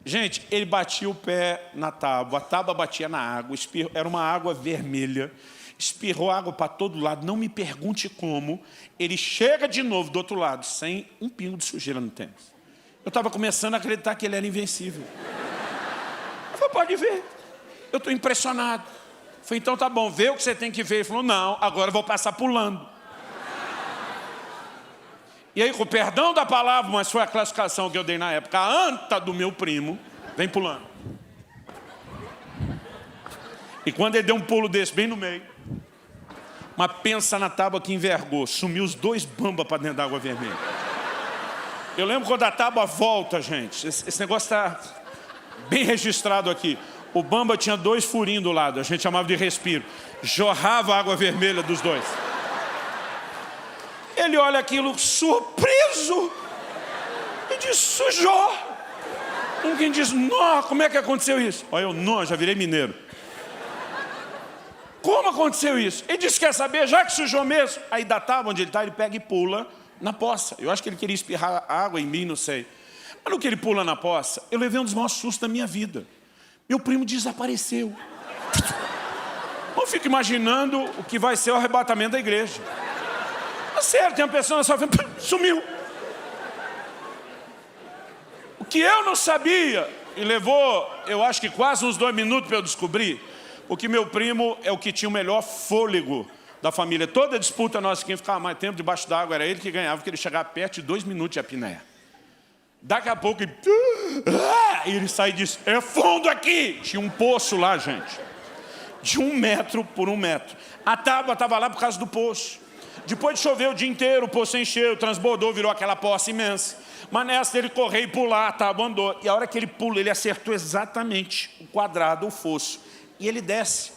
Gente, ele batia o pé na tábua, a tábua batia na água, era uma água vermelha, espirrou água para todo lado, não me pergunte como. Ele chega de novo do outro lado, sem um pingo de sujeira no tênis. Eu estava começando a acreditar que ele era invencível. Eu falei, pode ver, eu estou impressionado. Eu falei, então tá bom, vê o que você tem que ver. Ele falou, não, agora eu vou passar pulando. E aí, com o perdão da palavra, mas foi a classificação que eu dei na época, a anta do meu primo vem pulando. E quando ele deu um pulo desse bem no meio, uma pensa na tábua que envergou, sumiu os dois bambas para dentro da água vermelha. Eu lembro quando a tábua volta, gente, esse negócio está bem registrado aqui. O Bamba tinha 2 furinhos do lado, a gente chamava de respiro. Jorrava água vermelha dos 2. Ele olha aquilo surpreso e diz, sujou. Quem diz, não, como é que aconteceu isso? Olha, eu não, já virei mineiro. Como aconteceu isso? Ele disse, quer saber, já que sujou mesmo? Aí da tábua onde ele está, ele pega e pula na poça. Eu acho que ele queria espirrar água em mim, não sei. Mas no que ele pula na poça, eu levei um dos maiores sustos da minha vida. Meu primo desapareceu. Eu fico imaginando o que vai ser o arrebatamento da igreja. É sério, tem uma pessoa na sua frente, sumiu. O que eu não sabia, e levou, eu acho que quase uns 2 minutos para eu descobrir, porque meu primo é o que tinha o melhor fôlego da família. Toda disputa nossa, quem ficava mais tempo debaixo d'água era ele que ganhava, porque ele chegava perto de 2 minutos de apneia. Daqui a pouco ele sai e diz, é fundo aqui. Tinha um poço lá, gente, de 1 metro por 1 metro. A tábua estava lá por causa do poço. Depois de chover o dia inteiro, o poço encheu, transbordou, virou aquela poça imensa. Mas nessa ele correr e pular, a tábua andou. E a hora que ele pula, ele acertou exatamente o quadrado, o fosso. E ele desce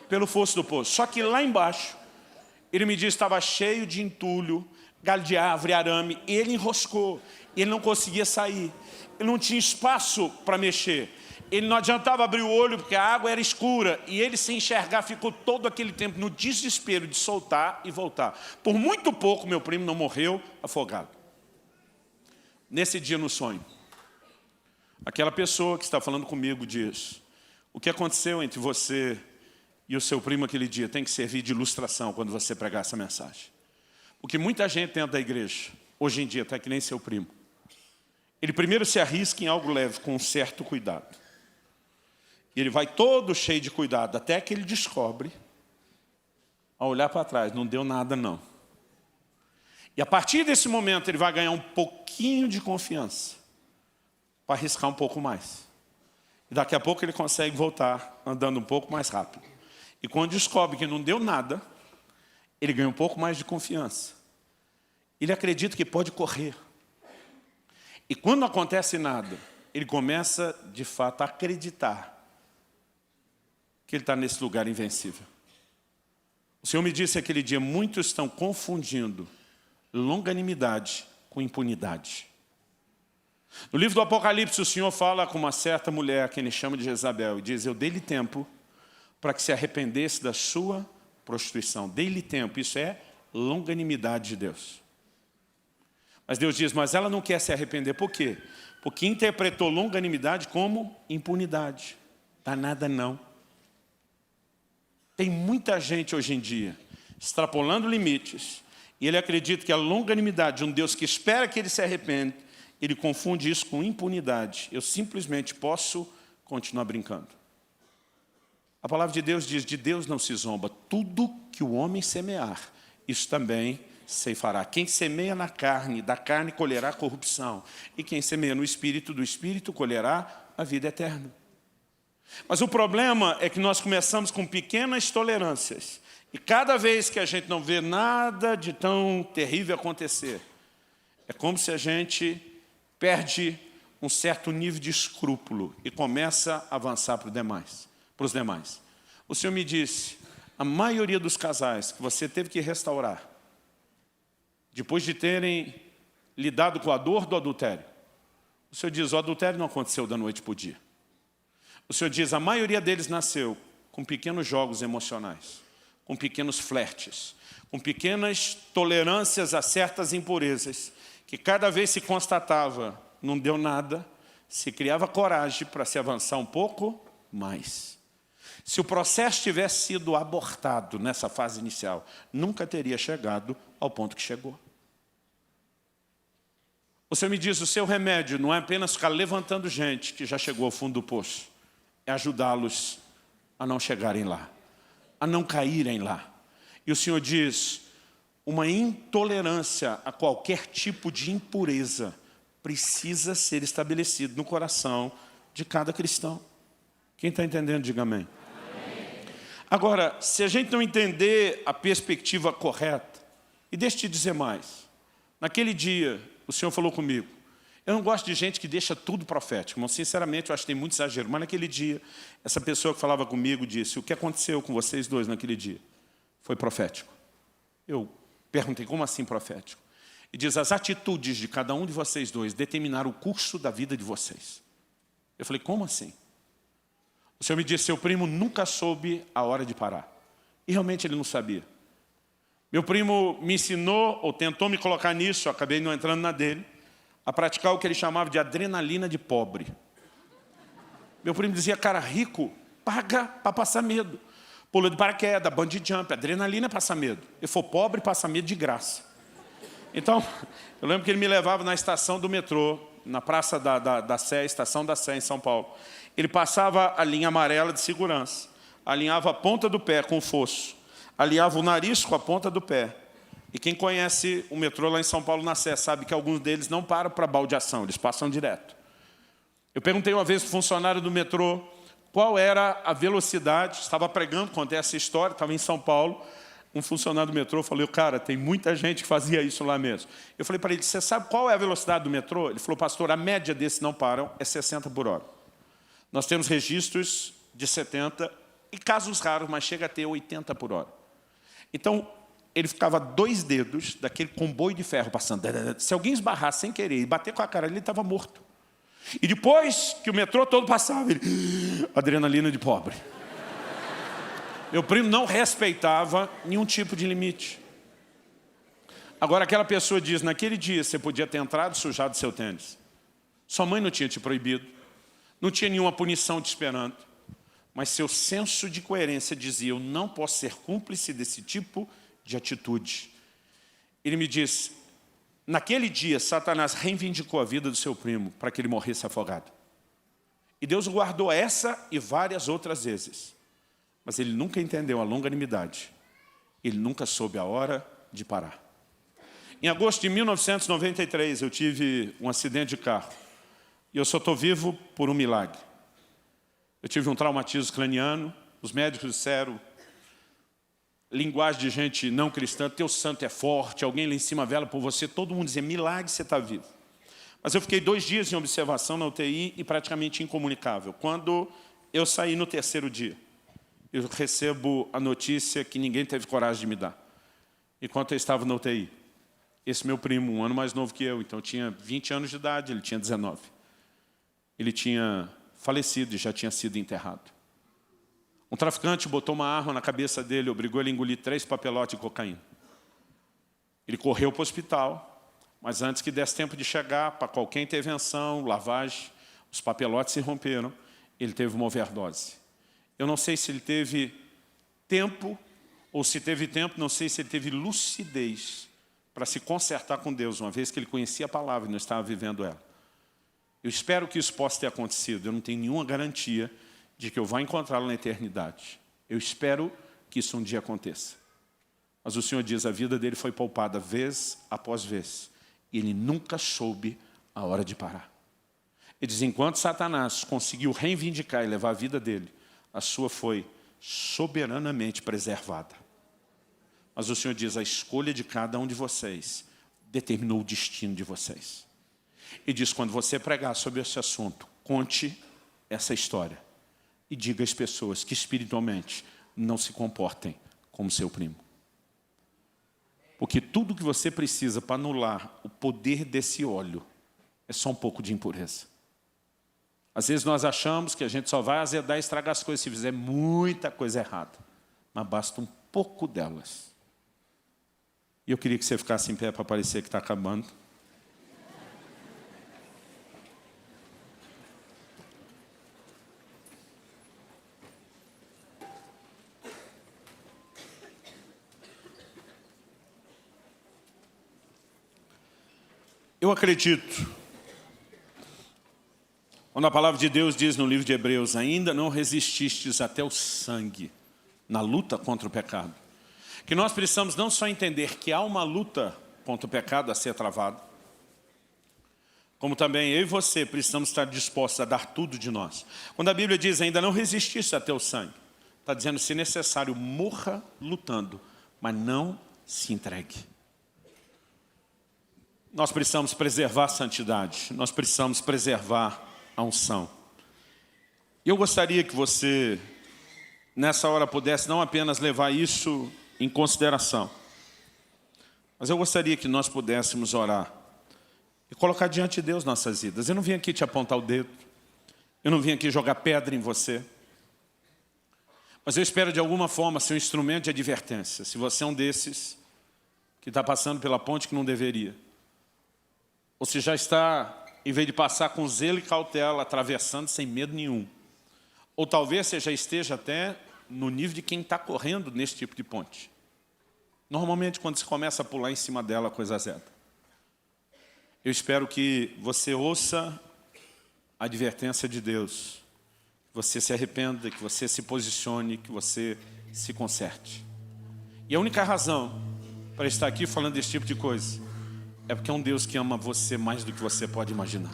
pelo fosso do poço. Só que lá embaixo, ele me disse que estava cheio de entulho, galho de árvore, arame. E ele enroscou. Ele não conseguia sair. Ele não tinha espaço para mexer. Ele não adiantava abrir o olho porque a água era escura. E ele, sem enxergar, ficou todo aquele tempo no desespero de soltar e voltar. Por muito pouco, meu primo não morreu afogado. Nesse dia, no sonho, aquela pessoa que está falando comigo diz, o que aconteceu entre você e o seu primo aquele dia tem que servir de ilustração quando você pregar essa mensagem. Porque muita gente dentro da igreja, hoje em dia, até que nem seu primo, ele primeiro se arrisca em algo leve, com um certo cuidado. E ele vai todo cheio de cuidado, até que ele descobre, ao olhar para trás, não deu nada não. E a partir desse momento ele vai ganhar um pouquinho de confiança, para arriscar um pouco mais. E daqui a pouco ele consegue voltar, andando um pouco mais rápido. E quando descobre que não deu nada, ele ganha um pouco mais de confiança. Ele acredita que pode correr. E quando não acontece nada, ele começa, de fato, a acreditar que ele está nesse lugar invencível. O Senhor me disse aquele dia, muitos estão confundindo longanimidade com impunidade. No livro do Apocalipse, o Senhor fala com uma certa mulher, que ele chama de Jezabel, e diz, eu dei-lhe tempo para que se arrependesse da sua prostituição. Dei-lhe tempo, isso é longanimidade de Deus. Mas Deus diz, mas ela não quer se arrepender. Por quê? Porque interpretou longanimidade como impunidade. Dá nada não. Tem muita gente hoje em dia extrapolando limites e ele acredita que a longanimidade de um Deus que espera que ele se arrependa, ele confunde isso com impunidade. Eu simplesmente posso continuar brincando. A palavra de Deus diz, de Deus não se zomba. Tudo que o homem semear, isso também ceifará. Quem semeia na carne, da carne colherá corrupção. E quem semeia no Espírito, do Espírito colherá a vida eterna. Mas o problema é que nós começamos com pequenas tolerâncias. E cada vez que a gente não vê nada de tão terrível acontecer, é como se a gente perde um certo nível de escrúpulo e começa a avançar para os demais. O Senhor me disse, a maioria dos casais que você teve que restaurar, depois de terem lidado com a dor do adultério, o Senhor diz, o adultério não aconteceu da noite para o dia. O Senhor diz, a maioria deles nasceu com pequenos jogos emocionais, com pequenos flertes, com pequenas tolerâncias a certas impurezas, que cada vez se constatava, não deu nada, se criava coragem para se avançar um pouco mais. Se o processo tivesse sido abortado nessa fase inicial, nunca teria chegado ao ponto que chegou. O Senhor me diz, o seu remédio não é apenas ficar levantando gente que já chegou ao fundo do poço, é ajudá-los a não chegarem lá, a não caírem lá. E o Senhor diz, uma intolerância a qualquer tipo de impureza precisa ser estabelecido no coração de cada cristão. Quem está entendendo, diga amém. Agora, se a gente não entender a perspectiva correta, e deixa eu te dizer mais, naquele dia o Senhor falou comigo, Eu não gosto de gente que deixa tudo profético. Mas, sinceramente, eu acho que tem muito exagero. Mas naquele dia, essa pessoa que falava comigo disse, o que aconteceu com vocês dois naquele dia? Foi profético. Eu perguntei, como assim profético? E diz, as atitudes de cada um de vocês dois determinaram o curso da vida de vocês. Eu falei, como assim? O Senhor me disse, seu primo nunca soube a hora de parar. E realmente ele não sabia. Meu primo me ensinou, ou tentou me colocar nisso, eu acabei não entrando na dele, a praticar o que ele chamava de adrenalina de pobre. Meu primo dizia, cara, rico paga para passar medo. Pula de paraquedas, bungee jump, adrenalina é passar medo. Se for pobre, passa medo de graça. Então, eu lembro que ele me levava na estação do metrô, na Praça da Sé, Estação da Sé, em São Paulo. Ele passava a linha amarela de segurança, alinhava a ponta do pé com o fosso, alinhava o nariz com a ponta do pé. E quem conhece o metrô lá em São Paulo, na Sé, sabe que alguns deles não param para baldeação, eles passam direto. Eu perguntei uma vez para o funcionário do metrô qual era a velocidade, estava pregando, contei essa história, estava em São Paulo, um funcionário do metrô falou, cara, tem muita gente que fazia isso lá mesmo. Eu falei para ele, você sabe qual é a velocidade do metrô? Ele falou, pastor, a média desses não param é 60 por hora. Nós temos registros de 70 e casos raros, mas chega a ter 80 por hora. Então, ele ficava 2 dedos daquele comboio de ferro passando. Se alguém esbarrar sem querer e bater com a cara, ele estava morto. E depois que o metrô todo passava, ele... adrenalina de pobre. Meu primo não respeitava nenhum tipo de limite. Agora, aquela pessoa diz, naquele dia você podia ter entrado e sujado seu tênis. Sua mãe não tinha te proibido. Não tinha nenhuma punição te esperando. Mas seu senso de coerência dizia, eu não posso ser cúmplice desse tipo de atitude. Ele me disse, naquele dia, Satanás reivindicou a vida do seu primo para que ele morresse afogado. E Deus guardou essa e várias outras vezes. Mas ele nunca entendeu a longanimidade. Ele nunca soube a hora de parar. Em agosto de 1993, eu tive um acidente de carro. E eu só estou vivo por um milagre. Eu tive um traumatismo craniano. Os médicos disseram, linguagem de gente não cristã, teu santo é forte, alguém lá em cima vela por você, todo mundo dizia, milagre, você está vivo. Mas eu fiquei 2 dias em observação na UTI e praticamente incomunicável. Quando eu saí no 3º dia, eu recebo a notícia que ninguém teve coragem de me dar. Enquanto eu estava na UTI, esse meu primo, um ano mais novo que eu, então eu tinha 20 anos de idade, ele tinha 19. Ele tinha falecido e já tinha sido enterrado. Um traficante botou uma arma na cabeça dele, obrigou ele a engolir 3 papelotes de cocaína. Ele correu para o hospital, mas antes que desse tempo de chegar para qualquer intervenção, lavagem, os papelotes se romperam, ele teve uma overdose. Eu não sei se ele teve tempo, ou se teve tempo, não sei se ele teve lucidez para se consertar com Deus, uma vez que ele conhecia a palavra e não estava vivendo ela. Eu espero que isso possa ter acontecido, eu não tenho nenhuma garantia de que eu vá encontrá-lo na eternidade. Eu espero que isso um dia aconteça. Mas o Senhor diz, a vida dele foi poupada vez após vez. E ele nunca soube a hora de parar. Ele diz, enquanto Satanás conseguiu reivindicar e levar a vida dele, a sua foi soberanamente preservada. Mas o Senhor diz, a escolha de cada um de vocês determinou o destino de vocês. E diz, quando você pregar sobre esse assunto, conte essa história. E diga às pessoas que espiritualmente não se comportem como seu primo. Porque tudo que você precisa para anular o poder desse óleo é só um pouco de impureza. Às vezes nós achamos que a gente só vai azedar e estragar as coisas se fizer muita coisa errada. Mas basta um pouco delas. E eu queria que você ficasse em pé para parecer que está acabando. Eu acredito, quando a palavra de Deus diz no livro de Hebreus, ainda não resististes até o sangue na luta contra o pecado, que nós precisamos não só entender que há uma luta contra o pecado a ser travada, como também eu e você precisamos estar dispostos a dar tudo de nós. Quando a Bíblia diz, ainda não resististe até o sangue, está dizendo, se necessário, morra lutando, mas não se entregue. Nós precisamos preservar a santidade, nós precisamos preservar a unção. E eu gostaria que você, nessa hora, pudesse não apenas levar isso em consideração, mas eu gostaria que nós pudéssemos orar e colocar diante de Deus nossas vidas. Eu não vim aqui te apontar o dedo, eu não vim aqui jogar pedra em você, mas eu espero de alguma forma ser um instrumento de advertência. Se você é um desses que está passando pela ponte que não deveria, ou se já está, em vez de passar com zelo e cautela, atravessando sem medo nenhum, ou talvez você já esteja até no nível de quem está correndo nesse tipo de ponte. Normalmente, quando se começa a pular em cima dela, a coisa azeda. Eu espero que você ouça a advertência de Deus, que você se arrependa, que você se posicione, que você se conserte. E a única razão para estar aqui falando desse tipo de coisa é porque é um Deus que ama você mais do que você pode imaginar.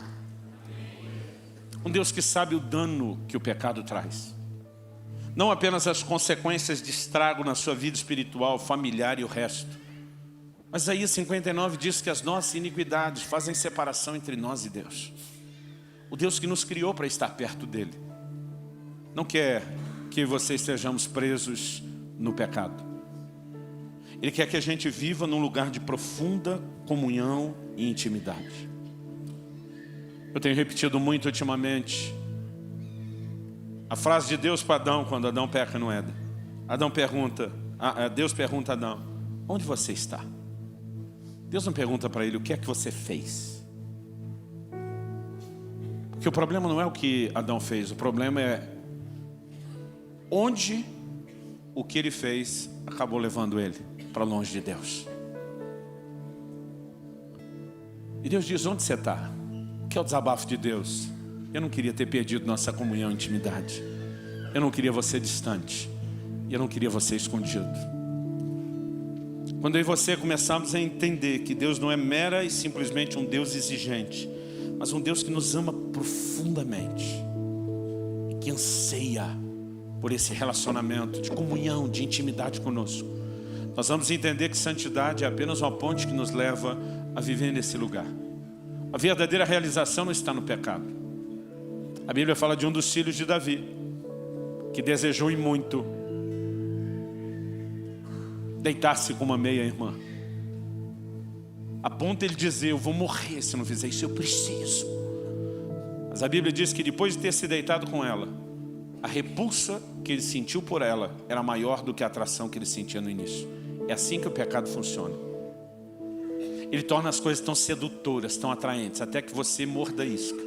Um Deus que sabe o dano que o pecado traz. Não apenas as consequências de estrago na sua vida espiritual, familiar e o resto. Mas Isaías 59 diz que as nossas iniquidades fazem separação entre nós e Deus. O Deus que nos criou para estar perto dele não quer que você estejamos presos no pecado. Ele quer que a gente viva num lugar de profunda comunhão e intimidade. Eu tenho repetido muito ultimamente a frase de Deus para Adão quando Adão peca no Éden. Deus pergunta a Adão, onde você está? Deus não pergunta para ele o que é que você fez. Porque o problema não é o que Adão fez, o problema é onde o que ele fez acabou levando ele para longe de Deus. E Deus diz, onde você está? Que é o desabafo de Deus. Eu não queria ter perdido nossa comunhão e intimidade. Eu não queria você distante. E eu não queria você escondido. Quando eu e você começamos a entender que Deus não é mera e simplesmente um Deus exigente, mas um Deus que nos ama profundamente e que anseia por esse relacionamento de comunhão, de intimidade conosco, nós vamos entender que santidade é apenas uma ponte que nos leva a viver nesse lugar. A verdadeira realização não está no pecado. A Bíblia fala de um dos filhos de Davi, que desejou e muito deitar-se com uma meia-irmã, a ponto de ele dizer, eu vou morrer se não fizer isso, eu preciso. Mas a Bíblia diz que depois de ter se deitado com ela, a repulsa que ele sentiu por ela era maior do que a atração que ele sentia no início. É assim que o pecado funciona. Ele torna as coisas tão sedutoras, tão atraentes, até que você morda a isca.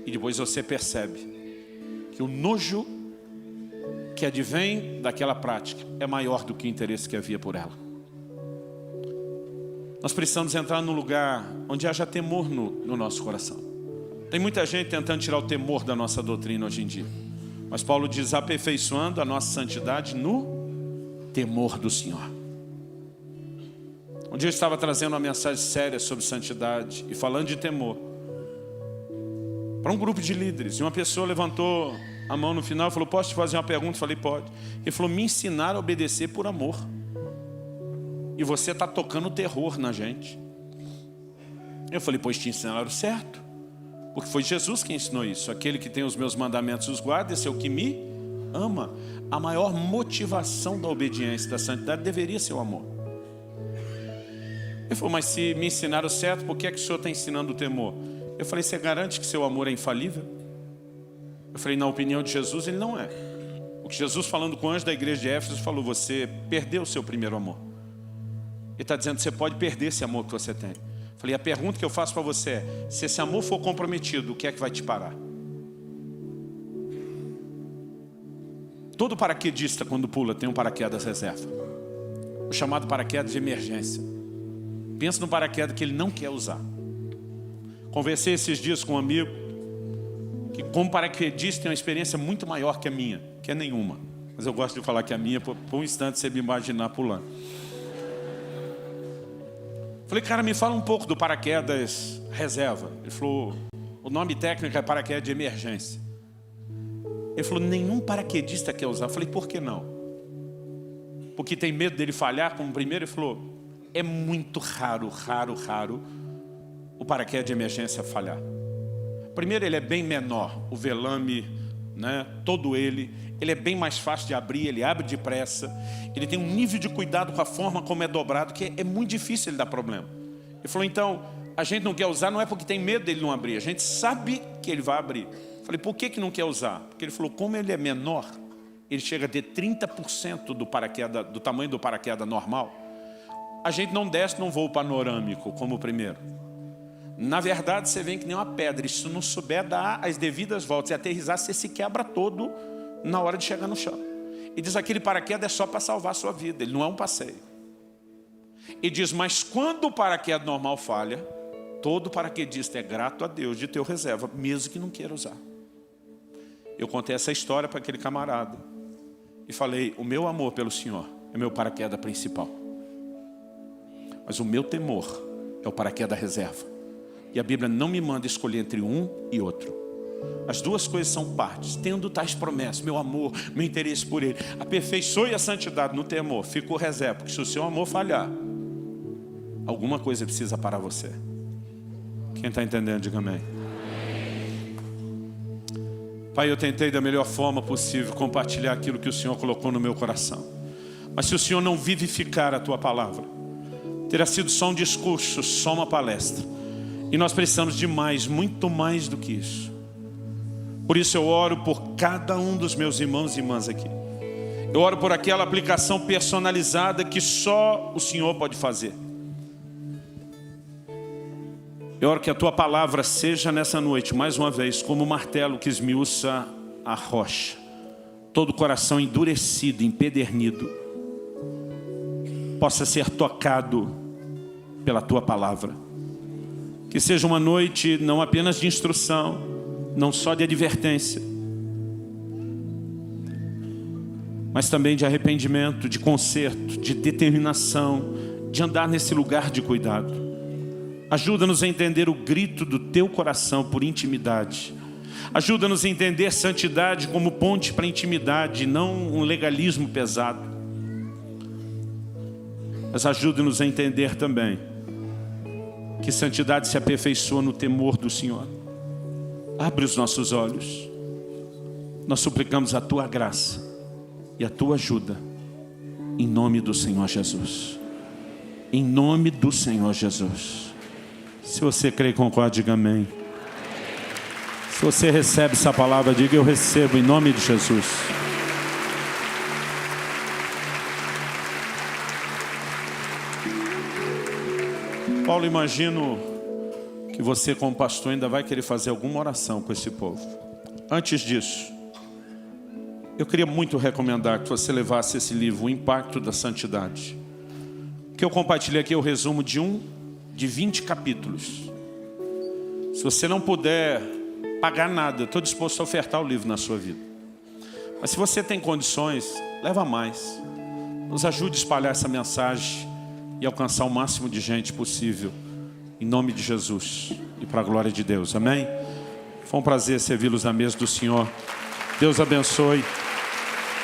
E depois você percebe que o nojo que advém daquela prática é maior do que o interesse que havia por ela. Nós precisamos entrar num lugar onde haja temor no nosso coração. Tem muita gente tentando tirar o temor da nossa doutrina hoje em dia. Mas Paulo diz, aperfeiçoando a nossa santidade no temor do Senhor. Um dia eu estava trazendo uma mensagem séria sobre santidade e falando de temor para um grupo de líderes. E uma pessoa levantou a mão no final e falou, posso te fazer uma pergunta? Eu falei, pode. Ele falou, me ensinar a obedecer por amor. E você está tocando terror na gente. Eu falei, pois te ensinaram certo. Porque foi Jesus que ensinou isso. Aquele que tem os meus mandamentos os guarda, esse é o que me ama. A maior motivação da obediência, da santidade, deveria ser o amor. Ele falou, mas se me ensinaram certo, por que é que o senhor está ensinando o temor? Eu falei, você garante que seu amor é infalível? Eu falei, na opinião de Jesus, ele não é. O que Jesus, falando com o anjo da igreja de Éfeso, falou, você perdeu o seu primeiro amor. Ele está dizendo, você pode perder esse amor que você tem. Eu falei, a pergunta que eu faço para você é, se esse amor for comprometido, o que é que vai te parar? Todo paraquedista, quando pula, tem um paraquedas reserva. O chamado paraquedas de emergência. Pensa no paraquedas que ele não quer usar. Conversei esses dias com um amigo que, como paraquedista, tem uma experiência muito maior que a minha, que é nenhuma. Mas eu gosto de falar que a minha, por um instante, você me imaginar pulando. Falei, cara, me fala um pouco do paraquedas reserva. Ele falou, o nome técnico é paraquedas de emergência. Ele falou, nenhum paraquedista quer usar. Eu falei, por que não? Porque tem medo dele falhar como primeiro? Ele falou, é muito raro o paraquedas de emergência falhar. Primeiro, ele é bem menor, o velame, né, todo ele é bem mais fácil de abrir, ele abre depressa, ele tem um nível de cuidado com a forma como é dobrado, que é muito difícil ele dar problema. Ele falou, então, a gente não quer usar, não é porque tem medo dele não abrir, a gente sabe que ele vai abrir. Eu falei, por que não quer usar? Porque ele falou, como ele é menor, ele chega a ter 30% do paraquedas, do tamanho do paraquedas normal, a gente não desce num voo panorâmico como o primeiro. Na verdade, você vem que nem uma pedra, e se não souber dar as devidas voltas e aterrissar, você se quebra todo na hora de chegar no chão. E diz, aquele paraquedas é só para salvar a sua vida, ele não é um passeio. E diz, mas quando o paraquedas normal falha, todo paraquedista é grato a Deus de ter reserva, mesmo que não queira usar. Eu contei essa história para aquele camarada e falei, o meu amor pelo Senhor é meu paraquedas principal, mas o meu temor é o paraquedas reserva. E a Bíblia não me manda escolher entre um e outro. As duas coisas são partes. Tendo tais promessas, meu amor, meu interesse por Ele, aperfeiçoe a santidade no temor, ficou reserva, porque se o seu amor falhar, alguma coisa precisa parar você. Quem está entendendo, diga amém. Pai, eu tentei da melhor forma possível compartilhar aquilo que o Senhor colocou no meu coração. Mas se o Senhor não vivificar a Tua palavra, terá sido só um discurso, só uma palestra. E nós precisamos de mais, muito mais do que isso. Por isso eu oro por cada um dos meus irmãos e irmãs aqui. Eu oro por aquela aplicação personalizada que só o Senhor pode fazer. Eu oro que a Tua palavra seja nessa noite, mais uma vez, como o martelo que esmiuça a rocha. Todo coração endurecido, empedernido, possa ser tocado pela Tua palavra. Que seja uma noite não apenas de instrução, não só de advertência, mas também de arrependimento, de conserto, de determinação, de andar nesse lugar de cuidado. Ajuda-nos a entender o grito do Teu coração por intimidade. Ajuda-nos a entender santidade como ponte para a intimidade, não um legalismo pesado. Mas ajuda-nos a entender também que santidade se aperfeiçoa no temor do Senhor. Abre os nossos olhos. Nós suplicamos a Tua graça e a Tua ajuda, em nome do Senhor Jesus. Em nome do Senhor Jesus. Se você crê e concorda, diga amém. Se você recebe essa palavra, diga eu recebo em nome de Jesus. Paulo, imagino que você como pastor ainda vai querer fazer alguma oração com esse povo. Antes disso, eu queria muito recomendar que você levasse esse livro, O Impacto da Santidade. O que eu compartilhei aqui é o resumo de 20 capítulos. Se você não puder pagar nada, eu estou disposto a ofertar o livro na sua vida. Mas se você tem condições, leva mais. Nos ajude a espalhar essa mensagem e alcançar o máximo de gente possível, em nome de Jesus e para a glória de Deus, amém? Foi um prazer servi-los na mesa do Senhor. Deus abençoe.